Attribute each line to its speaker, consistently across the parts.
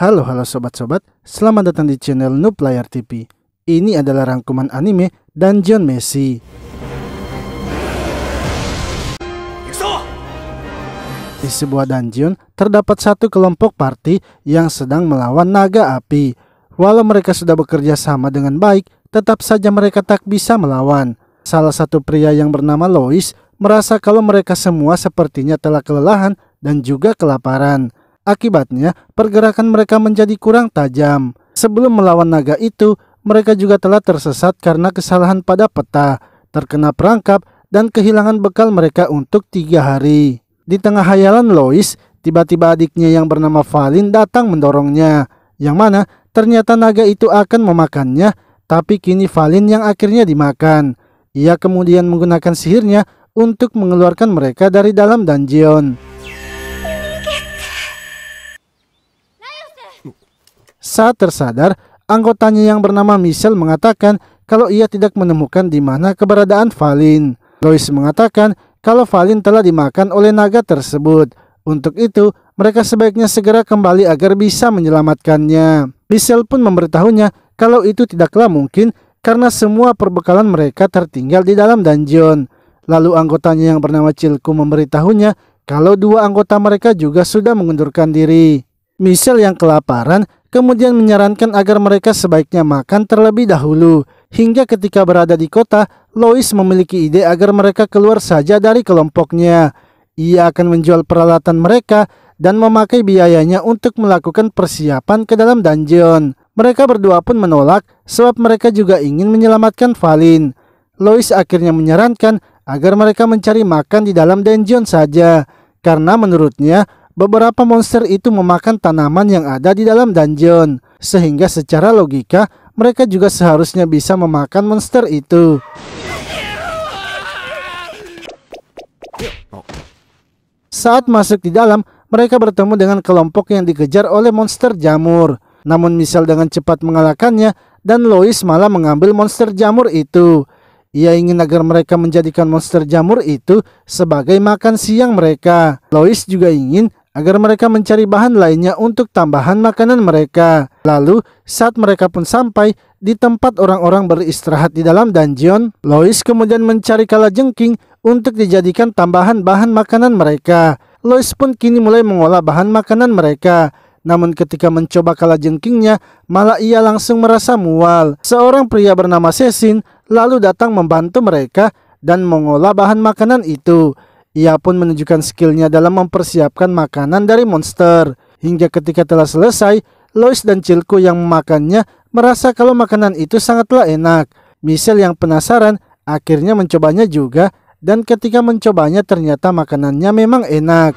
Speaker 1: Halo sobat-sobat, selamat datang di channel Noob Layar TV. Ini adalah rangkuman anime Dungeon Meshi. Di sebuah dungeon, terdapat satu kelompok party yang sedang melawan naga api. Walau mereka sudah bekerja sama dengan baik, tetap saja mereka tak bisa melawan. Salah satu pria yang bernama Lois merasa kalau mereka semua sepertinya telah kelelahan dan juga kelaparan. Akibatnya, pergerakan mereka menjadi kurang tajam. Sebelum melawan naga itu, mereka juga telah tersesat karena kesalahan pada peta, terkena perangkap, dan kehilangan bekal mereka untuk 3 hari. Di tengah hayalan Lois, tiba-tiba adiknya yang bernama Valin datang mendorongnya, yang mana ternyata naga itu akan memakannya, tapi kini Valin yang akhirnya dimakan. Ia kemudian menggunakan sihirnya untuk mengeluarkan mereka dari dalam dungeon. Saat tersadar, anggotanya yang bernama Michelle mengatakan kalau ia tidak menemukan di mana keberadaan Valin. Lois mengatakan kalau Valin telah dimakan oleh naga tersebut. Untuk itu, mereka sebaiknya segera kembali agar bisa menyelamatkannya. Michelle pun memberitahunya kalau itu tidaklah mungkin karena semua perbekalan mereka tertinggal di dalam dungeon. Lalu anggotanya yang bernama Chilku memberitahunya kalau 2 anggota mereka juga sudah mengundurkan diri. Michelle yang kelaparan kemudian menyarankan agar mereka sebaiknya makan terlebih dahulu. Hingga ketika berada di kota, Lois memiliki ide agar mereka keluar saja dari kelompoknya. Ia akan menjual peralatan mereka dan memakai biayanya untuk melakukan persiapan ke dalam dungeon. Mereka berdua pun menolak sebab mereka juga ingin menyelamatkan Valin. Lois akhirnya menyarankan agar mereka mencari makan di dalam dungeon saja, karena menurutnya beberapa monster itu memakan tanaman yang ada di dalam dungeon, sehingga secara logika mereka juga seharusnya bisa memakan monster itu. Saat masuk di dalam, mereka bertemu dengan kelompok yang dikejar oleh monster jamur. Namun Michelle dengan cepat mengalahkannya dan Lois malah mengambil monster jamur itu. Ia ingin agar mereka menjadikan monster jamur itu sebagai makan siang mereka. Lois juga ingin agar mereka mencari bahan lainnya untuk tambahan makanan mereka. Lalu saat mereka pun sampai di tempat orang-orang beristirahat di dalam dungeon, Lois kemudian mencari kalajengking untuk dijadikan tambahan bahan makanan mereka. Lois pun kini mulai mengolah bahan makanan mereka. Namun ketika mencoba kalajengkingnya, malah ia langsung merasa mual. Seorang pria bernama Cecin lalu datang membantu mereka dan mengolah bahan makanan itu. Ia pun menunjukkan skillnya dalam mempersiapkan makanan dari monster. Hingga ketika telah selesai, Lois dan Chilku yang memakannya merasa kalau makanan itu sangatlah enak. Michelle yang penasaran akhirnya mencobanya juga, dan ketika mencobanya ternyata makanannya memang enak.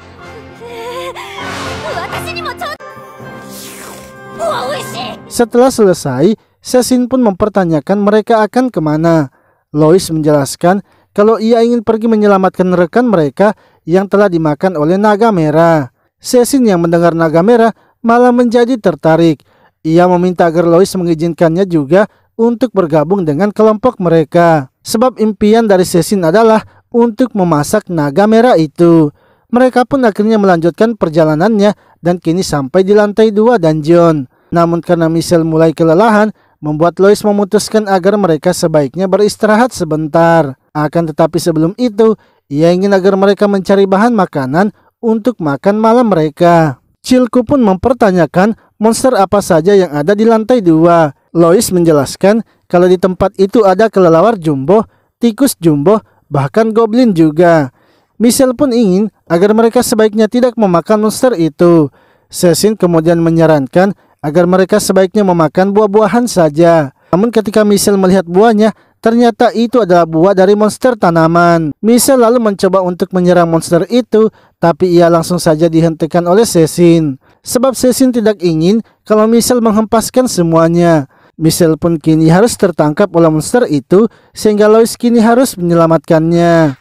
Speaker 1: Setelah selesai, Cecin pun mempertanyakan mereka akan kemana. Lois menjelaskan kalau ia ingin pergi menyelamatkan rekan mereka yang telah dimakan oleh naga merah. Cecin yang mendengar naga merah malah menjadi tertarik. Ia meminta agar Lois mengizinkannya juga untuk bergabung dengan kelompok mereka. Sebab impian dari Cecin adalah untuk memasak naga merah itu. Mereka pun akhirnya melanjutkan perjalanannya dan kini sampai di lantai 2 dungeon. Namun karena Michelle mulai kelelahan, membuat Lois memutuskan agar mereka sebaiknya beristirahat sebentar. Akan tetapi sebelum itu, ia ingin agar mereka mencari bahan makanan untuk makan malam mereka. Chilku pun mempertanyakan monster apa saja yang ada di lantai 2. Lois menjelaskan kalau di tempat itu ada kelelawar jumbo, tikus jumbo, bahkan goblin juga. Michelle pun ingin agar mereka sebaiknya tidak memakan monster itu. Cecin kemudian menyarankan agar mereka sebaiknya memakan buah-buahan saja. Namun ketika Michelle melihat buahnya, ternyata itu adalah buah dari monster tanaman. Michelle lalu mencoba untuk menyerang monster itu, tapi ia langsung saja dihentikan oleh Cecin. Sebab Cecin tidak ingin kalau Michelle menghempaskan semuanya. Michelle pun kini harus tertangkap oleh monster itu, sehingga Lois kini harus menyelamatkannya.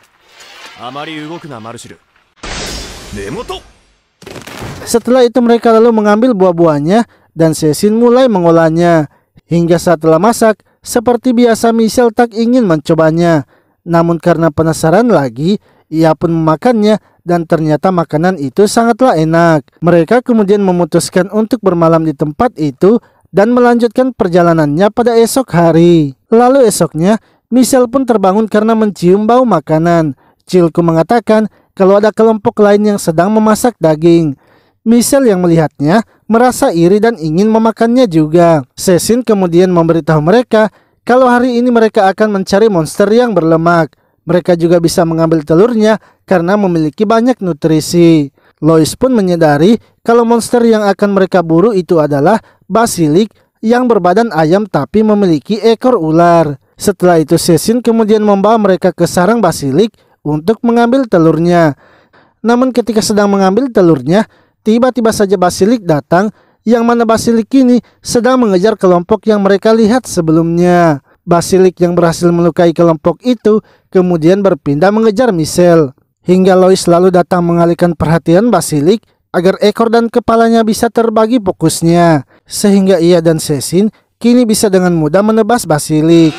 Speaker 1: Setelah itu mereka lalu mengambil buah-buahnya dan Cecin mulai mengolahnya. Hingga setelah masak, seperti biasa Michelle tak ingin mencobanya. Namun karena penasaran lagi, Ia pun memakannya dan ternyata makanan itu sangatlah enak. Mereka kemudian memutuskan untuk bermalam di tempat itu dan melanjutkan perjalanannya pada esok hari. Lalu esoknya, Michelle pun terbangun karena mencium bau makanan. Chilku mengatakan kalau ada kelompok lain yang sedang memasak daging. Michelle yang melihatnya merasa iri dan ingin memakannya juga. Cecil kemudian memberitahu mereka kalau hari ini mereka akan mencari monster yang berlemak. Mereka juga bisa mengambil telurnya karena memiliki banyak nutrisi. Lois pun menyadari kalau monster yang akan mereka buru itu adalah basilik yang berbadan ayam tapi memiliki ekor ular. Setelah itu Cecil kemudian membawa mereka ke sarang basilik untuk mengambil telurnya. Namun ketika sedang mengambil telurnya, tiba-tiba saja basilik datang, yang mana basilik ini sedang mengejar kelompok yang mereka lihat sebelumnya. Basilik yang berhasil melukai kelompok itu kemudian berpindah mengejar Michelle. Hingga Lois lalu datang mengalihkan perhatian basilik agar ekor dan kepalanya bisa terbagi fokusnya. Sehingga ia dan Cecil kini bisa dengan mudah menebas basilik.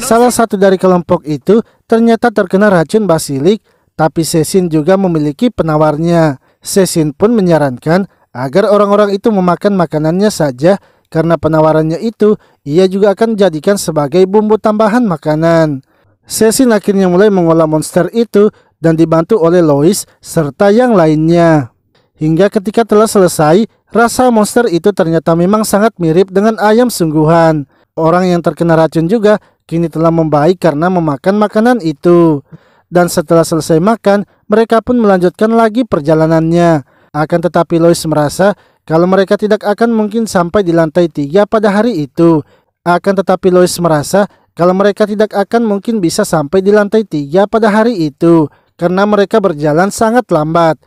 Speaker 1: Salah satu dari kelompok itu ternyata terkena racun basilik, tapi Cecil juga memiliki penawarnya. Cecil pun menyarankan agar orang-orang itu memakan makanannya saja karena penawarannya itu ia juga akan jadikan sebagai bumbu tambahan makanan. Cecil akhirnya mulai mengolah monster itu dan dibantu oleh Lois serta yang lainnya. Hingga ketika telah selesai, rasa monster itu ternyata memang sangat mirip dengan ayam sungguhan. Orang yang terkena racun juga kini telah membaik karena memakan makanan itu. Dan setelah selesai makan, mereka pun melanjutkan lagi perjalanannya. Akan tetapi Lois merasa kalau mereka tidak akan mungkin sampai di lantai 3 pada hari itu. Akan tetapi Lois merasa kalau mereka tidak akan mungkin bisa sampai di lantai 3 pada hari itu karena mereka berjalan sangat lambat.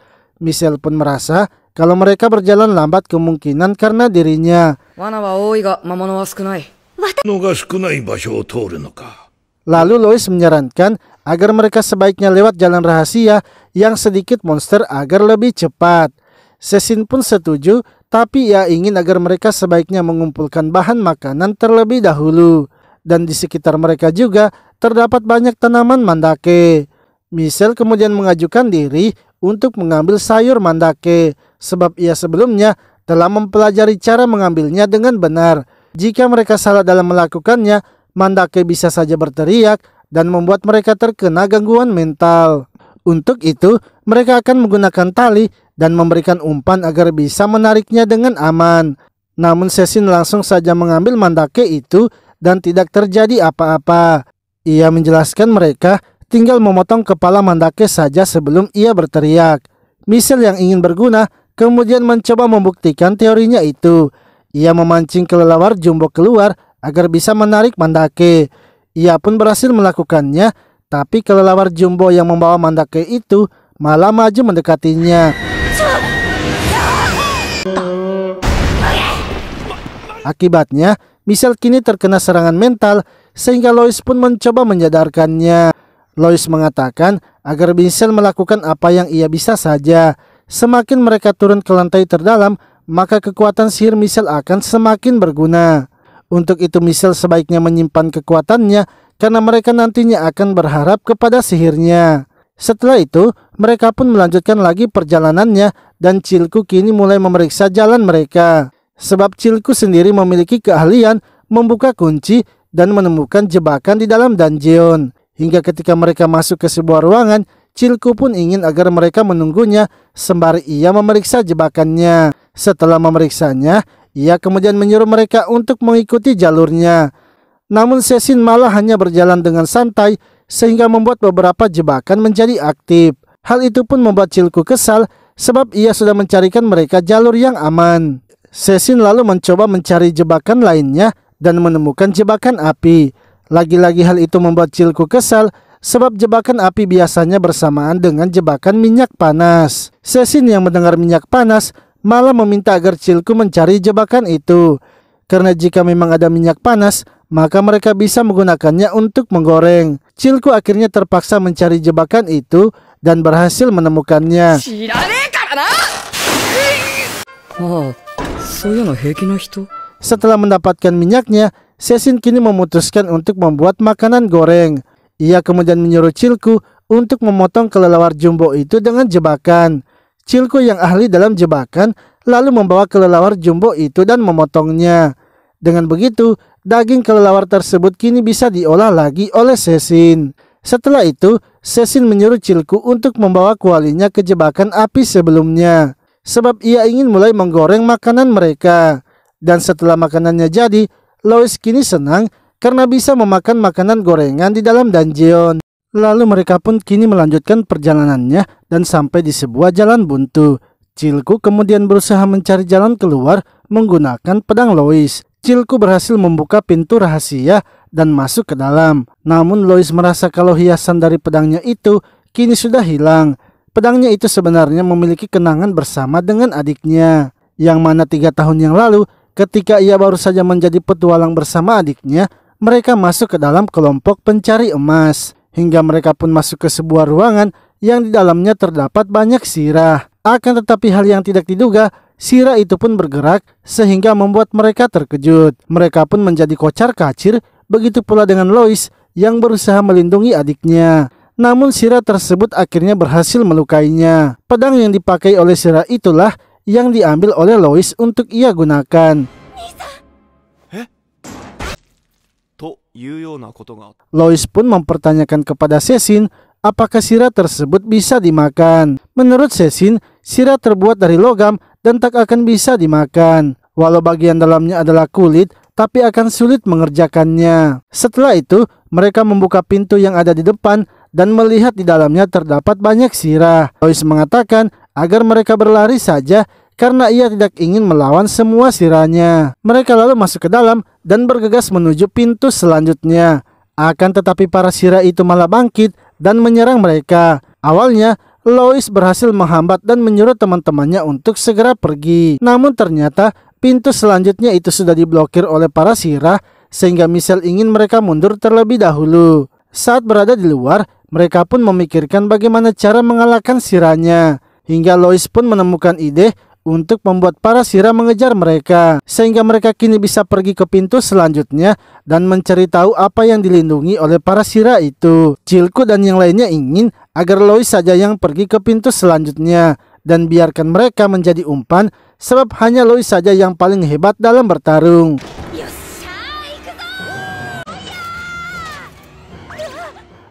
Speaker 1: Michelle pun merasa kalau mereka berjalan lambat kemungkinan karena dirinya. Lalu Lois menyarankan agar mereka sebaiknya lewat jalan rahasia yang sedikit monster agar lebih cepat. Cecil pun setuju, tapi ia ingin agar mereka sebaiknya mengumpulkan bahan makanan terlebih dahulu. Dan di sekitar mereka juga terdapat banyak tanaman mandake. Michelle kemudian mengajukan diri untuk mengambil sayur mandake, sebab ia sebelumnya telah mempelajari cara mengambilnya dengan benar. Jika mereka salah dalam melakukannya, mandake bisa saja berteriak dan membuat mereka terkena gangguan mental. Untuk itu, mereka akan menggunakan tali dan memberikan umpan agar bisa menariknya dengan aman. Namun Cecil langsung saja mengambil mandake itu dan tidak terjadi apa-apa. Ia menjelaskan mereka tinggal memotong kepala mandake saja sebelum ia berteriak. Michelle yang ingin berguna kemudian mencoba membuktikan teorinya itu. Ia memancing kelelawar jumbo keluar agar bisa menarik mandake. Ia pun berhasil melakukannya, tapi kelelawar jumbo yang membawa mandake itu malah maju mendekatinya. Akibatnya, Michelle kini terkena serangan mental sehingga Lois pun mencoba menyadarkannya. Lois mengatakan agar Michelle melakukan apa yang ia bisa saja. Semakin mereka turun ke lantai terdalam, maka kekuatan sihir Michelle akan semakin berguna. Untuk itu Michelle sebaiknya menyimpan kekuatannya karena mereka nantinya akan berharap kepada sihirnya. Setelah itu, mereka pun melanjutkan lagi perjalanannya dan Chilku kini mulai memeriksa jalan mereka. Sebab Chilku sendiri memiliki keahlian membuka kunci dan menemukan jebakan di dalam dungeon. Hingga ketika mereka masuk ke sebuah ruangan, Chilku pun ingin agar mereka menunggunya sembari ia memeriksa jebakannya. Setelah memeriksanya, ia kemudian menyuruh mereka untuk mengikuti jalurnya. Namun Cecil malah hanya berjalan dengan santai sehingga membuat beberapa jebakan menjadi aktif. Hal itu pun membuat Chilku kesal sebab ia sudah mencarikan mereka jalur yang aman. Cecil lalu mencoba mencari jebakan lainnya dan menemukan jebakan api. Lagi-lagi hal itu membuat Chilku kesal sebab jebakan api biasanya bersamaan dengan jebakan minyak panas. Cecil yang mendengar minyak panas malah meminta agar Chilku mencari jebakan itu. Karena jika memang ada minyak panas, maka mereka bisa menggunakannya untuk menggoreng. Chilku akhirnya terpaksa mencari jebakan itu dan berhasil menemukannya. Setelah mendapatkan minyaknya, Cecin kini memutuskan untuk membuat makanan goreng. Ia kemudian menyuruh Chilku untuk memotong kelelawar jumbo itu dengan jebakan. Chilku yang ahli dalam jebakan lalu membawa kelelawar jumbo itu dan memotongnya. Dengan begitu, daging kelelawar tersebut kini bisa diolah lagi oleh Cecin. Setelah itu, Cecin menyuruh Chilku untuk membawa kualinya ke jebakan api sebelumnya, sebab ia ingin mulai menggoreng makanan mereka. Dan setelah makanannya jadi, Lois kini senang karena bisa memakan makanan gorengan di dalam dungeon. Lalu mereka pun kini melanjutkan perjalanannya dan sampai di sebuah jalan buntu. Chilku kemudian berusaha mencari jalan keluar menggunakan pedang Lois. Chilku berhasil membuka pintu rahasia dan masuk ke dalam. Namun Lois merasa kalau hiasan dari pedangnya itu kini sudah hilang. Pedangnya itu sebenarnya memiliki kenangan bersama dengan adiknya, yang mana 3 tahun yang lalu ketika ia baru saja menjadi petualang bersama adiknya, mereka masuk ke dalam kelompok pencari emas. Hingga mereka pun masuk ke sebuah ruangan yang di dalamnya terdapat banyak sirah. Akan tetapi hal yang tidak diduga, sirah itu pun bergerak sehingga membuat mereka terkejut. Mereka pun menjadi kocar-kacir, begitu pula dengan Lois yang berusaha melindungi adiknya. Namun sirah tersebut akhirnya berhasil melukainya. Pedang yang dipakai oleh sirah itulah yang diambil oleh Lois untuk ia gunakan. Lois pun mempertanyakan kepada Cecin apakah sirah tersebut bisa dimakan. Menurut Cecin, sirah terbuat dari logam dan tak akan bisa dimakan. Walau bagian dalamnya adalah kulit, tapi akan sulit mengerjakannya. Setelah itu, mereka membuka pintu yang ada di depan dan melihat di dalamnya terdapat banyak sirah. Lois mengatakan agar mereka berlari saja karena ia tidak ingin melawan semua sirahnya. Mereka lalu masuk ke dalam dan bergegas menuju pintu selanjutnya. Akan tetapi para sirah itu malah bangkit dan menyerang mereka. Awalnya, Lois berhasil menghambat dan menyuruh teman-temannya untuk segera pergi. Namun ternyata pintu selanjutnya itu sudah diblokir oleh para sirah, sehingga Michelle ingin mereka mundur terlebih dahulu. Saat berada di luar, mereka pun memikirkan bagaimana cara mengalahkan sirahnya. Hingga Lois pun menemukan ide untuk membuat para sirah mengejar mereka, sehingga mereka kini bisa pergi ke pintu selanjutnya dan mencari tahu apa yang dilindungi oleh para sirah itu. Chilku dan yang lainnya ingin agar Lois saja yang pergi ke pintu selanjutnya dan biarkan mereka menjadi umpan, sebab hanya Lois saja yang paling hebat dalam bertarung.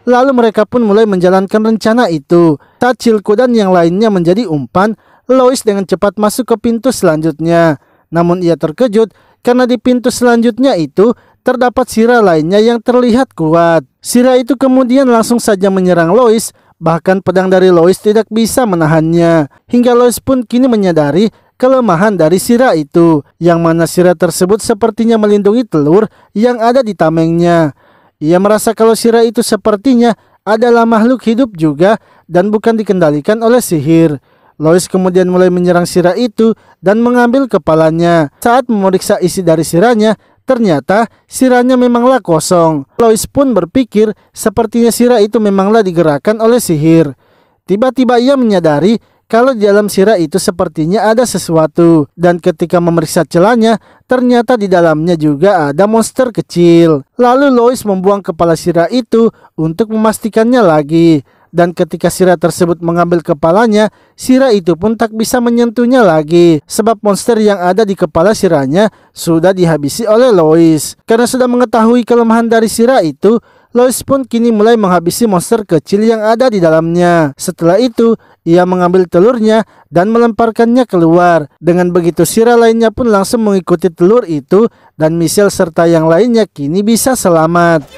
Speaker 1: Lalu mereka pun mulai menjalankan rencana itu. Saat Chilku dan yang lainnya menjadi umpan, Lois dengan cepat masuk ke pintu selanjutnya. Namun ia terkejut karena di pintu selanjutnya itu terdapat sirah lainnya yang terlihat kuat. Sirah itu kemudian langsung saja menyerang Lois, bahkan pedang dari Lois tidak bisa menahannya. Hingga Lois pun kini menyadari kelemahan dari sirah itu, yang mana sirah tersebut sepertinya melindungi telur yang ada di tamengnya. Ia merasa kalau sirah itu sepertinya adalah makhluk hidup juga dan bukan dikendalikan oleh sihir. Lois kemudian mulai menyerang sirah itu dan mengambil kepalanya. Saat memeriksa isi dari sirahnya, ternyata sirahnya memanglah kosong. Lois pun berpikir sepertinya sirah itu memanglah digerakkan oleh sihir. Tiba-tiba ia menyadari kalau di dalam sirah itu sepertinya ada sesuatu. Dan ketika memeriksa celahnya, ternyata di dalamnya juga ada monster kecil. Lalu Lois membuang kepala sirah itu untuk memastikannya lagi. Dan ketika sirah tersebut mengambil kepalanya, sirah itu pun tak bisa menyentuhnya lagi, sebab monster yang ada di kepala sirahnya sudah dihabisi oleh Lois. Karena sudah mengetahui kelemahan dari sirah itu, Lois pun kini mulai menghabisi monster kecil yang ada di dalamnya. Setelah itu, ia mengambil telurnya dan melemparkannya keluar. Dengan begitu sirah lainnya pun langsung mengikuti telur itu, dan Michelle serta yang lainnya kini bisa selamat.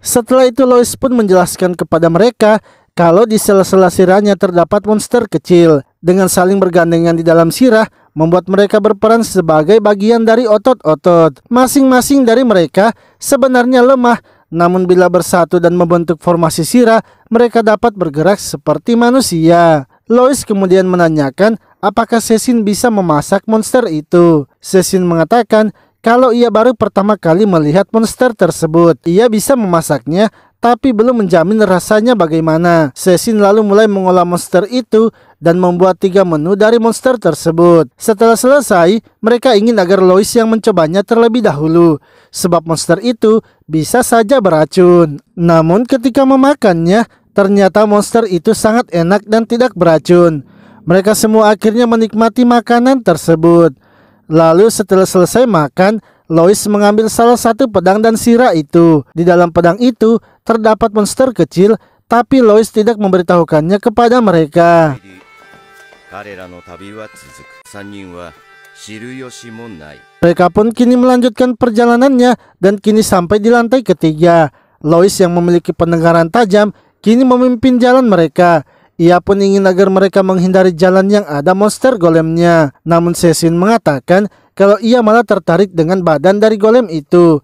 Speaker 1: Setelah itu Lois pun menjelaskan kepada mereka kalau di sela-sela sirahnya terdapat monster kecil. Dengan saling bergandengan di dalam sirah, membuat mereka berperan sebagai bagian dari otot-otot. Masing-masing dari mereka sebenarnya lemah, namun bila bersatu dan membentuk formasi sirah, mereka dapat bergerak seperti manusia. Lois kemudian menanyakan apakah Cecin bisa memasak monster itu. Cecin mengatakan kalau ia baru pertama kali melihat monster tersebut. Ia bisa memasaknya, tapi belum menjamin rasanya bagaimana. Cecin lalu mulai mengolah monster itu dan membuat 3 menu dari monster tersebut. Setelah selesai, mereka ingin agar Lois yang mencobanya terlebih dahulu, sebab monster itu bisa saja beracun. Namun ketika memakannya, ternyata monster itu sangat enak dan tidak beracun. Mereka semua akhirnya menikmati makanan tersebut. Lalu setelah selesai makan, Lois mengambil salah satu pedang dan sirah itu. Di dalam pedang itu terdapat monster kecil, tapi Lois tidak memberitahukannya kepada mereka. Mereka pun kini melanjutkan perjalanannya dan kini sampai di lantai ketiga. Lois yang memiliki pendengaran tajam kini memimpin jalan mereka. Ia pun ingin agar mereka menghindari jalan yang ada monster golemnya. Namun Cecil mengatakan kalau ia malah tertarik dengan badan dari golem itu.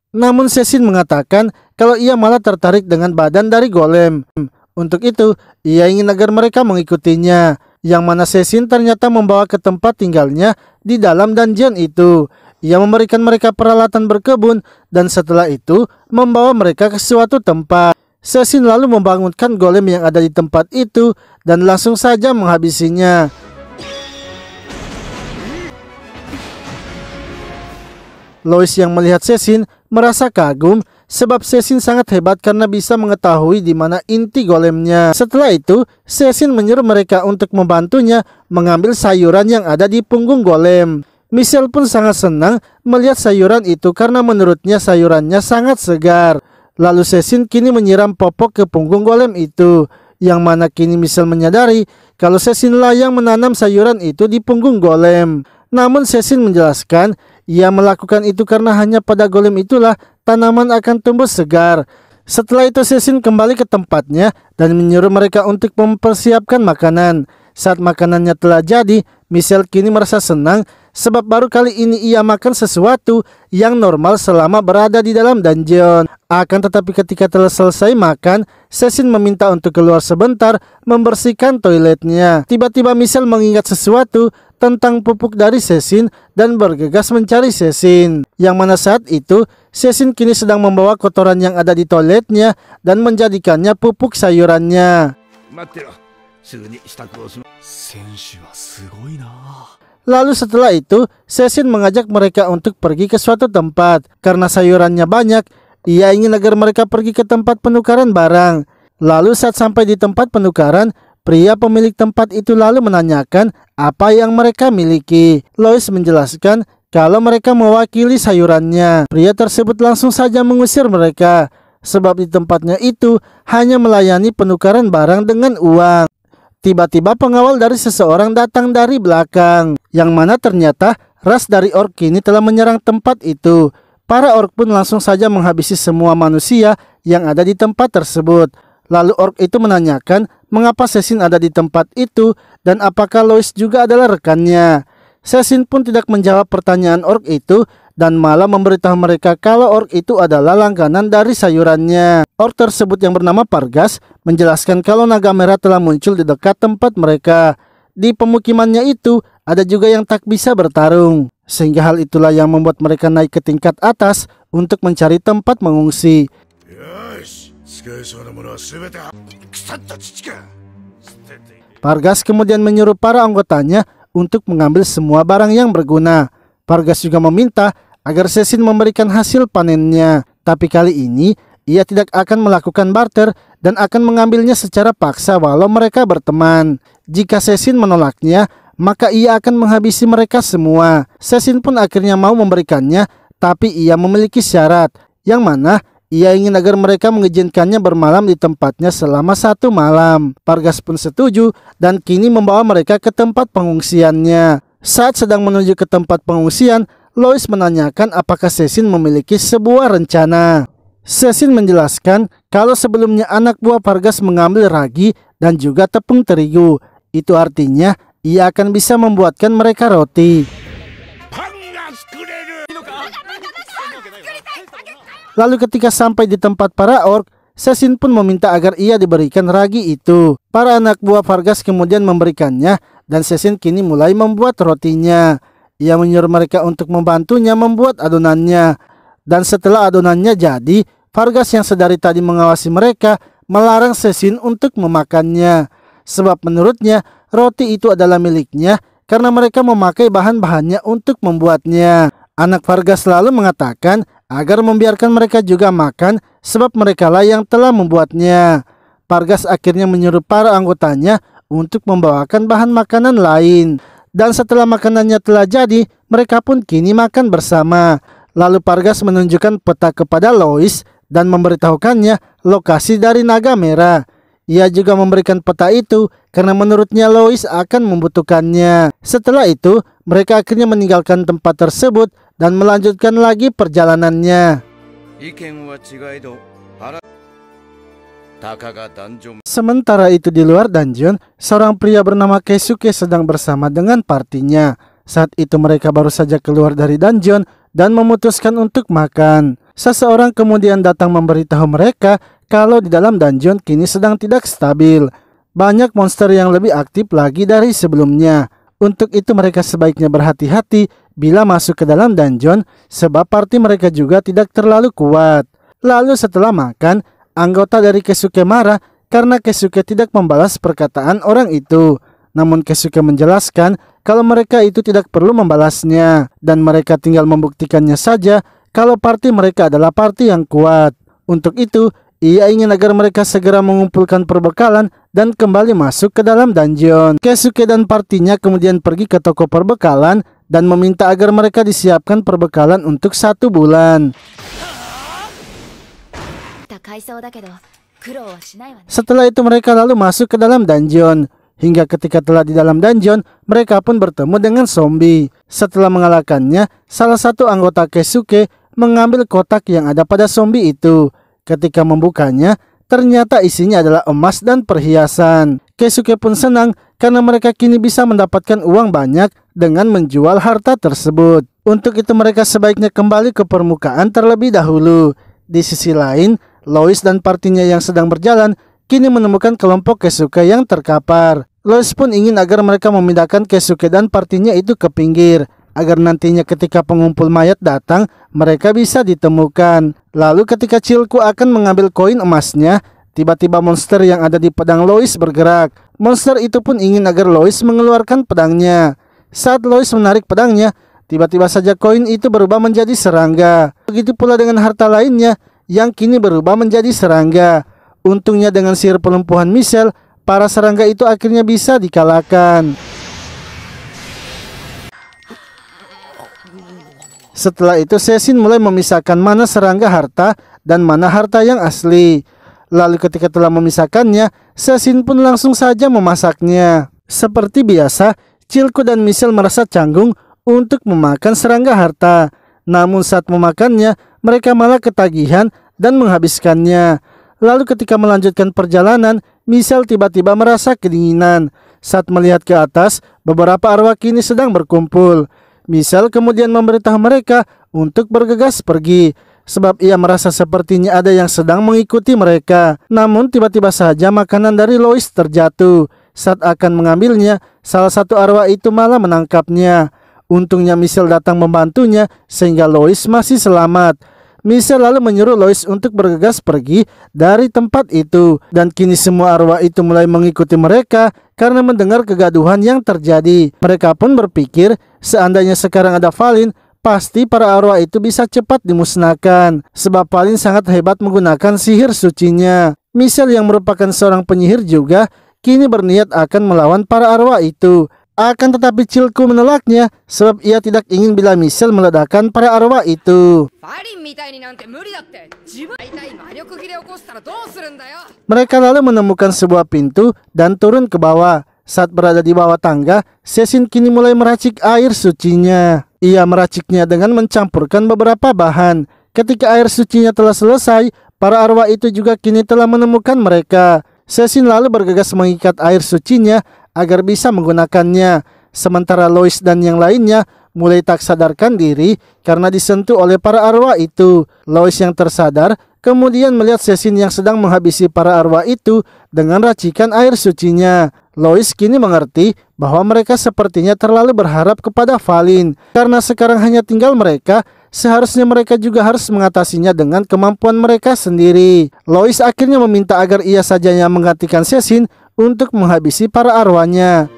Speaker 1: Untuk itu, ia ingin agar mereka mengikutinya. Yang mana Cecil ternyata membawa ke tempat tinggalnya di dalam dungeon itu. Ia memberikan mereka peralatan berkebun dan setelah itu membawa mereka ke suatu tempat. Cecil lalu membangunkan golem yang ada di tempat itu dan langsung saja menghabisinya. Lois yang melihat Cecil merasa kagum sebab Cecil sangat hebat karena bisa mengetahui di mana inti golemnya. Setelah itu, Cecil menyuruh mereka untuk membantunya mengambil sayuran yang ada di punggung golem. Michelle pun sangat senang melihat sayuran itu karena menurutnya sayurannya sangat segar. Lalu Cecil kini menyiram popok ke punggung golem itu, yang mana kini Michelle menyadari kalau Cecil lah yang menanam sayuran itu di punggung golem. Namun Cecil menjelaskan ia melakukan itu karena hanya pada golem itulah tanaman akan tumbuh segar. Setelah itu Cecil kembali ke tempatnya dan menyuruh mereka untuk mempersiapkan makanan. Saat makanannya telah jadi, Michelle kini merasa senang sebab baru kali ini ia makan sesuatu yang normal selama berada di dalam dungeon. Akan tetapi ketika telah selesai makan, Cecil meminta untuk keluar sebentar membersihkan toiletnya. Tiba-tiba Michelle mengingat sesuatu tentang pupuk dari Cecil dan bergegas mencari Cecil. Yang mana saat itu Cecil kini sedang membawa kotoran yang ada di toiletnya dan menjadikannya pupuk sayurannya. Lalu setelah itu Cecil mengajak mereka untuk pergi ke suatu tempat. Karena sayurannya banyak, ia ingin agar mereka pergi ke tempat penukaran barang. Lalu saat sampai di tempat penukaran, pria pemilik tempat itu lalu menanyakan apa yang mereka miliki. Lois menjelaskan kalau mereka mewakili sayurannya. Pria tersebut langsung saja mengusir mereka, sebab di tempatnya itu hanya melayani penukaran barang dengan uang. Tiba-tiba pengawal dari seseorang datang dari belakang, yang mana ternyata ras dari orc kini telah menyerang tempat itu. Para orc pun langsung saja menghabisi semua manusia yang ada di tempat tersebut. Lalu orc itu menanyakan mengapa Cecil ada di tempat itu dan apakah Lois juga adalah rekannya. Cecil pun tidak menjawab pertanyaan orc itu dan malah memberitahu mereka kalau orc itu adalah langganan dari sayurannya. Orc tersebut yang bernama Pargas menjelaskan kalau naga merah telah muncul di dekat tempat mereka. Di pemukimannya itu ada juga yang tak bisa bertarung, sehingga hal itulah yang membuat mereka naik ke tingkat atas untuk mencari tempat mengungsi. Pargas kemudian menyuruh para anggotanya untuk mengambil semua barang yang berguna. Pargas juga meminta agar Cecil memberikan hasil panennya, tapi kali ini ia tidak akan melakukan barter dan akan mengambilnya secara paksa walau mereka berteman. Jika Cecil menolaknya, maka ia akan menghabisi mereka semua. Cecil pun akhirnya mau memberikannya, tapi ia memiliki syarat, yang mana ia ingin agar mereka mengizinkannya bermalam di tempatnya selama 1 malam. Pargas pun setuju dan kini membawa mereka ke tempat pengungsiannya. Saat sedang menuju ke tempat pengungsian, Lois menanyakan apakah Cecil memiliki sebuah rencana. Cecil menjelaskan kalau sebelumnya anak buah Pargas mengambil ragi dan juga tepung terigu. Itu artinya ia akan bisa membuatkan mereka roti. Lalu ketika sampai di tempat para orc, Cecil pun meminta agar ia diberikan ragi itu. Para anak buah Pargas kemudian memberikannya dan Cecil kini mulai membuat rotinya. Ia menyuruh mereka untuk membantunya membuat adonannya. Dan setelah adonannya jadi, Pargas yang sedari tadi mengawasi mereka melarang Cecil untuk memakannya. Sebab menurutnya roti itu adalah miliknya karena mereka memakai bahan-bahannya untuk membuatnya. Anak Vargas lalu mengatakan agar membiarkan mereka juga makan sebab merekalah yang telah membuatnya. Vargas akhirnya menyuruh para anggotanya untuk membawakan bahan makanan lain. Dan setelah makanannya telah jadi, mereka pun kini makan bersama. Lalu Vargas menunjukkan peta kepada Lois dan memberitahukannya lokasi dari naga merah. Ia juga memberikan peta itu karena menurutnya Lois akan membutuhkannya. Setelah itu, mereka akhirnya meninggalkan tempat tersebut dan melanjutkan lagi perjalanannya. Sementara itu di luar dungeon, seorang pria bernama Keisuke sedang bersama dengan partinya. Saat itu mereka baru saja keluar dari dungeon dan memutuskan untuk makan. Seseorang kemudian datang memberitahu mereka kalau di dalam dungeon kini sedang tidak stabil. Banyak monster yang lebih aktif lagi dari sebelumnya. Untuk itu mereka sebaiknya berhati-hati bila masuk ke dalam dungeon sebab party mereka juga tidak terlalu kuat. Lalu setelah makan, anggota dari Keisuke marah karena Keisuke tidak membalas perkataan orang itu. Namun Keisuke menjelaskan kalau mereka itu tidak perlu membalasnya dan mereka tinggal membuktikannya saja kalau party mereka adalah party yang kuat. Untuk itu, ia ingin agar mereka segera mengumpulkan perbekalan dan kembali masuk ke dalam dungeon. Keisuke dan partinya kemudian pergi ke toko perbekalan dan meminta agar mereka disiapkan perbekalan untuk 1 bulan. Setelah itu mereka lalu masuk ke dalam dungeon. Hingga ketika telah di dalam dungeon, mereka pun bertemu dengan zombie. Setelah mengalahkannya, salah satu anggota Keisuke mengambil kotak yang ada pada zombie itu. Ketika membukanya, ternyata isinya adalah emas dan perhiasan. Keisuke pun senang karena mereka kini bisa mendapatkan uang banyak dengan menjual harta tersebut. Untuk itu mereka sebaiknya kembali ke permukaan terlebih dahulu. Di sisi lain, Lois dan partinya yang sedang berjalan kini menemukan kelompok Keisuke yang terkapar. Lois pun ingin agar mereka memindahkan Keisuke dan partinya itu ke pinggir, agar nantinya ketika pengumpul mayat datang, mereka bisa ditemukan. Lalu ketika Chilku akan mengambil koin emasnya, tiba-tiba monster yang ada di pedang Lois bergerak. Monster itu pun ingin agar Lois mengeluarkan pedangnya. Saat Lois menarik pedangnya, tiba-tiba saja koin itu berubah menjadi serangga. Begitu pula dengan harta lainnya yang kini berubah menjadi serangga. Untungnya dengan sihir pelumpuhan Michelle, para serangga itu akhirnya bisa dikalahkan. Setelah itu Cécine mulai memisahkan mana serangga harta dan mana harta yang asli. Lalu ketika telah memisahkannya, Cécine pun langsung saja memasaknya. Seperti biasa, Chilku dan Michelle merasa canggung untuk memakan serangga harta. Namun saat memakannya, mereka malah ketagihan dan menghabiskannya. Lalu ketika melanjutkan perjalanan, Michelle tiba-tiba merasa kedinginan. Saat melihat ke atas, beberapa arwah kini sedang berkumpul. Michelle kemudian memberitahu mereka untuk bergegas pergi, sebab ia merasa sepertinya ada yang sedang mengikuti mereka. Namun tiba-tiba saja makanan dari Lois terjatuh. Saat akan mengambilnya, salah satu arwah itu malah menangkapnya. Untungnya Michelle datang membantunya sehingga Lois masih selamat. Michelle lalu menyuruh Lois untuk bergegas pergi dari tempat itu. Dan kini semua arwah itu mulai mengikuti mereka karena mendengar kegaduhan yang terjadi. Mereka pun berpikir seandainya sekarang ada Valin, pasti para arwah itu bisa cepat dimusnahkan. Sebab Valin sangat hebat menggunakan sihir sucinya. Michelle yang merupakan seorang penyihir juga kini berniat akan melawan para arwah itu. Akan tetapi Chilku menolaknya sebab ia tidak ingin bila Michelle meledakkan para arwah itu. Mereka lalu menemukan sebuah pintu dan turun ke bawah. Saat berada di bawah tangga, Cécine kini mulai meracik air sucinya. Ia meraciknya dengan mencampurkan beberapa bahan. Ketika air sucinya telah selesai, para arwah itu juga kini telah menemukan mereka. Cécine lalu bergegas mengikat air sucinya agar bisa menggunakannya. Sementara Lois dan yang lainnya mulai tak sadarkan diri karena disentuh oleh para arwah itu. Lois yang tersadar kemudian melihat Cécine yang sedang menghabisi para arwah itu dengan racikan air sucinya. Lois kini mengerti bahwa mereka sepertinya terlalu berharap kepada Valin. Karena sekarang hanya tinggal mereka, seharusnya mereka juga harus mengatasinya dengan kemampuan mereka sendiri. Lois akhirnya meminta agar ia saja yang menggantikan Cécine untuk menghabisi para arwahnya.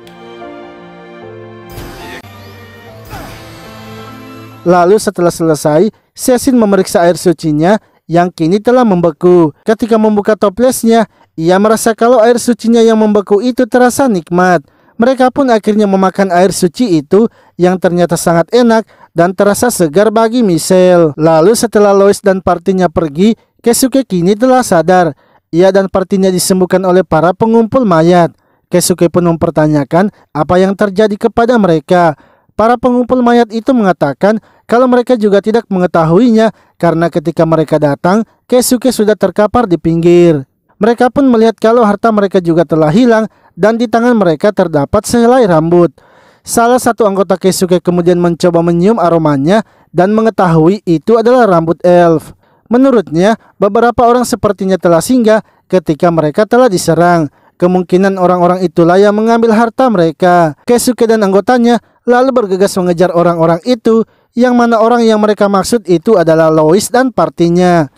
Speaker 1: Lalu setelah selesai, Cecil memeriksa air sucinya yang kini telah membeku. Ketika membuka toplesnya, ia merasa kalau air sucinya yang membeku itu terasa nikmat. Mereka pun akhirnya memakan air suci itu yang ternyata sangat enak dan terasa segar bagi Michelle. Lalu setelah Lois dan partinya pergi, Keisuke kini telah sadar. Ia dan partinya disembuhkan oleh para pengumpul mayat. Keisuke pun mempertanyakan apa yang terjadi kepada mereka. Para pengumpul mayat itu mengatakan kalau mereka juga tidak mengetahuinya karena ketika mereka datang, Keisuke sudah terkapar di pinggir. Mereka pun melihat kalau harta mereka juga telah hilang dan di tangan mereka terdapat sehelai rambut. Salah satu anggota Keisuke kemudian mencoba menyium aromanya dan mengetahui itu adalah rambut elf. Menurutnya, beberapa orang sepertinya telah singgah ketika mereka telah diserang. Kemungkinan orang-orang itulah yang mengambil harta mereka. Keisuke dan anggotanya lalu bergegas mengejar orang-orang itu, yang mana orang yang mereka maksud itu adalah Lois dan partinya.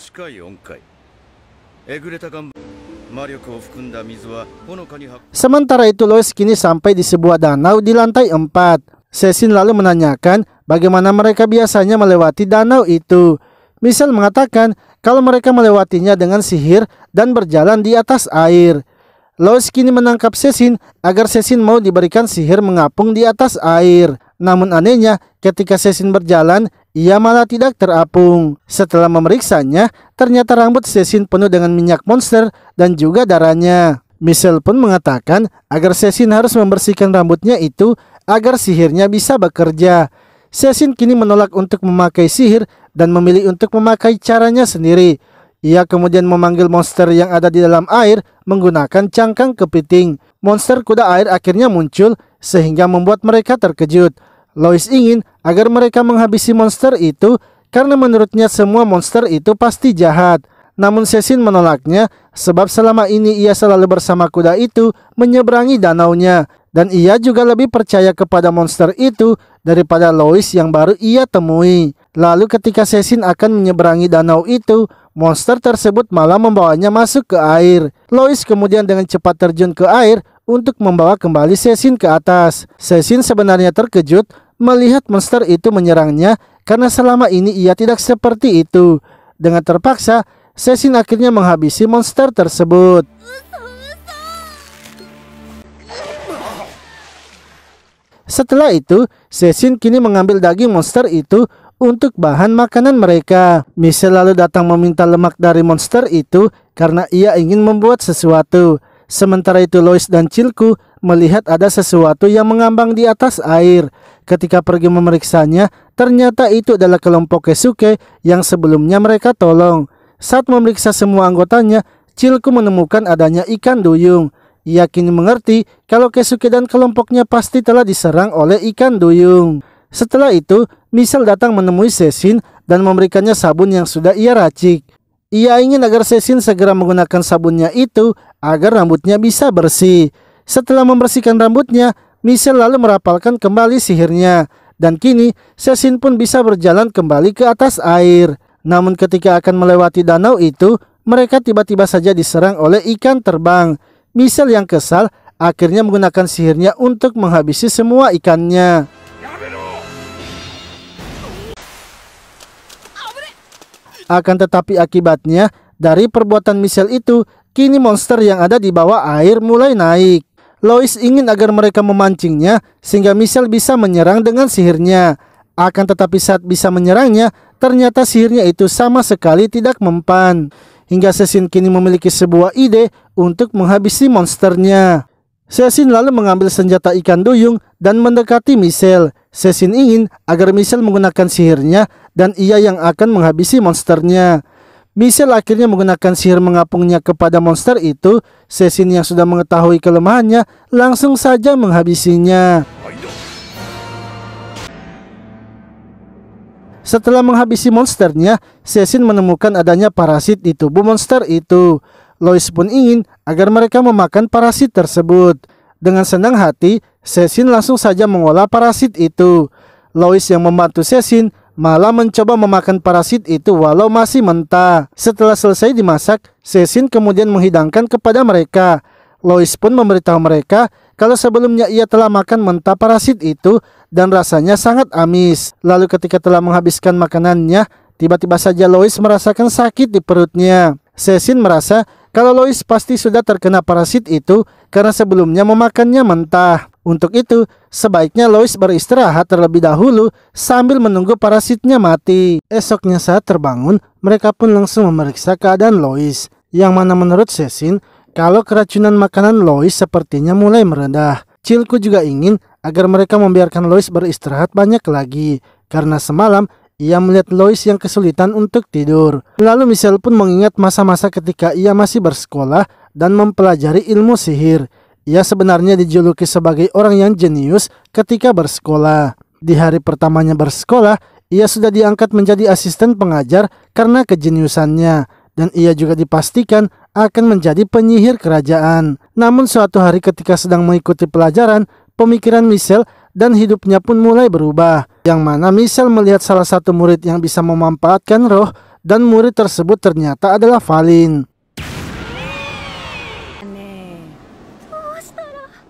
Speaker 1: Sementara itu Lois kini sampai di sebuah danau di lantai 4. Cecil lalu menanyakan bagaimana mereka biasanya melewati danau itu. Michelle mengatakan kalau mereka melewatinya dengan sihir dan berjalan di atas air. Lois kini menangkap Cecil agar Cecil mau diberikan sihir mengapung di atas air. Namun anehnya, ketika Cecil berjalan, ia malah tidak terapung. Setelah memeriksanya, ternyata rambut Cecil penuh dengan minyak monster dan juga darahnya. Michelle pun mengatakan agar Cecil harus membersihkan rambutnya itu agar sihirnya bisa bekerja. Cecil kini menolak untuk memakai sihir dan memilih untuk memakai caranya sendiri. Ia kemudian memanggil monster yang ada di dalam air menggunakan cangkang kepiting. Monster kuda air akhirnya muncul sehingga membuat mereka terkejut. Lois ingin agar mereka menghabisi monster itu karena menurutnya semua monster itu pasti jahat. Namun Cecil menolaknya sebab selama ini ia selalu bersama kuda itu menyeberangi danaunya. Dan ia juga lebih percaya kepada monster itu daripada Lois yang baru ia temui. Lalu ketika Cecil akan menyeberangi danau itu, monster tersebut malah membawanya masuk ke air. Lois kemudian dengan cepat terjun ke air untuk membawa kembali Cecil ke atas. Cecil sebenarnya terkejut melihat monster itu menyerangnya karena selama ini ia tidak seperti itu. Dengan terpaksa, Cecil akhirnya menghabisi monster tersebut. Setelah itu, Cecil kini mengambil daging monster itu untuk bahan makanan mereka. Michelle lalu datang meminta lemak dari monster itu karena ia ingin membuat sesuatu. Sementara itu Lois dan Chilku melihat ada sesuatu yang mengambang di atas air. Ketika pergi memeriksanya, ternyata itu adalah kelompok Keisuke yang sebelumnya mereka tolong. Saat memeriksa semua anggotanya, Chilku menemukan adanya ikan duyung. Ia kini mengerti kalau Keisuke dan kelompoknya pasti telah diserang oleh ikan duyung. Setelah itu, Michelle datang menemui Cecil dan memberikannya sabun yang sudah ia racik. Ia ingin agar Cecil segera menggunakan sabunnya itu agar rambutnya bisa bersih. Setelah membersihkan rambutnya, Michelle lalu merapalkan kembali sihirnya. Dan kini, Cecil pun bisa berjalan kembali ke atas air. Namun ketika akan melewati danau itu, mereka tiba-tiba saja diserang oleh ikan terbang. Michelle yang kesal akhirnya menggunakan sihirnya untuk menghabisi semua ikannya. Akan tetapi akibatnya dari perbuatan Michelle itu, kini monster yang ada di bawah air mulai naik. Lois ingin agar mereka memancingnya sehingga Michelle bisa menyerang dengan sihirnya. Akan tetapi saat bisa menyerangnya, ternyata sihirnya itu sama sekali tidak mempan. Hingga Cecil kini memiliki sebuah ide untuk menghabisi monsternya. Cecil lalu mengambil senjata ikan duyung dan mendekati Michelle. Cecil ingin agar Michelle menggunakan sihirnya dan ia yang akan menghabisi monsternya. Michelle akhirnya menggunakan sihir mengapungnya kepada monster itu. Cecil yang sudah mengetahui kelemahannya langsung saja menghabisinya. Setelah menghabisi monsternya, Cecil menemukan adanya parasit di tubuh monster itu. Lois pun ingin agar mereka memakan parasit tersebut. Dengan senang hati, Cecil langsung saja mengolah parasit itu. Lois yang membantu Cecil malah mencoba memakan parasit itu walau masih mentah. Setelah selesai dimasak, Cecil kemudian menghidangkan kepada mereka. Lois pun memberitahu mereka kalau sebelumnya ia telah makan mentah parasit itu dan rasanya sangat amis. Lalu ketika telah menghabiskan makanannya, tiba-tiba saja Lois merasakan sakit di perutnya. Cecil merasa kalau Lois pasti sudah terkena parasit itu karena sebelumnya memakannya mentah. Untuk itu, sebaiknya Lois beristirahat terlebih dahulu sambil menunggu parasitnya mati. Esoknya saat terbangun, mereka pun langsung memeriksa keadaan Lois, yang mana menurut Cecil, kalau keracunan makanan Lois sepertinya mulai meredah. Chilko juga ingin agar mereka membiarkan Lois beristirahat banyak lagi, karena semalam ia melihat Lois yang kesulitan untuk tidur. Lalu Michelle pun mengingat masa-masa ketika ia masih bersekolah dan mempelajari ilmu sihir. Ia sebenarnya dijuluki sebagai orang yang jenius ketika bersekolah. Di hari pertamanya bersekolah, ia sudah diangkat menjadi asisten pengajar karena kejeniusannya. Dan ia juga dipastikan akan menjadi penyihir kerajaan. Namun suatu hari ketika sedang mengikuti pelajaran, pemikiran Michelle dan hidupnya pun mulai berubah. Yang mana Michelle melihat salah satu murid yang bisa memanfaatkan roh, dan murid tersebut ternyata adalah Valin.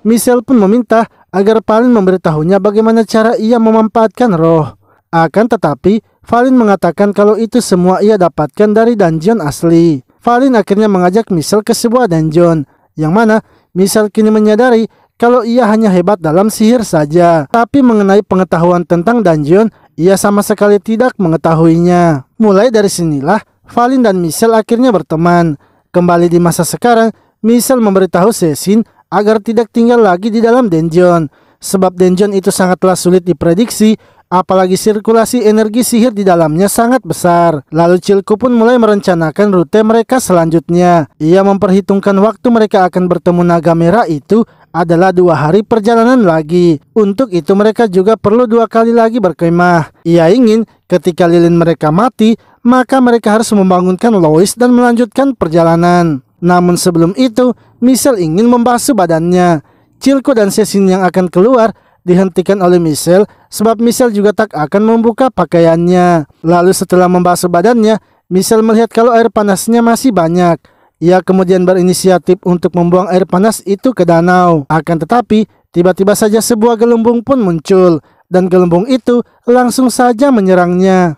Speaker 1: Michelle pun meminta agar Valin memberitahunya bagaimana cara ia memanfaatkan roh. Akan tetapi, Valin mengatakan kalau itu semua ia dapatkan dari dungeon asli. Valin akhirnya mengajak Michelle ke sebuah dungeon, yang mana Michelle kini menyadari kalau ia hanya hebat dalam sihir saja. Tapi mengenai pengetahuan tentang dungeon, ia sama sekali tidak mengetahuinya. Mulai dari sinilah, Valin dan Michelle akhirnya berteman. Kembali di masa sekarang, Michelle memberitahu Cecil agar tidak tinggal lagi di dalam dungeon, sebab dungeon itu sangatlah sulit diprediksi, apalagi sirkulasi energi sihir di dalamnya sangat besar. Lalu Chilko pun mulai merencanakan rute mereka selanjutnya. Ia memperhitungkan waktu mereka akan bertemu naga merah itu adalah 2 hari perjalanan lagi. Untuk itu mereka juga perlu 2 kali lagi berkemah. Ia ingin ketika lilin mereka mati, maka mereka harus membangunkan Lois dan melanjutkan perjalanan. Namun sebelum itu, Michelle ingin membasuh badannya. Chilko dan Cecil yang akan keluar dihentikan oleh Michelle, sebab Michelle juga tak akan membuka pakaiannya. Lalu setelah membasuh badannya, Michelle melihat kalau air panasnya masih banyak. Ia kemudian berinisiatif untuk membuang air panas itu ke danau. Akan tetapi, tiba-tiba saja sebuah gelembung pun muncul, dan gelembung itu langsung saja menyerangnya.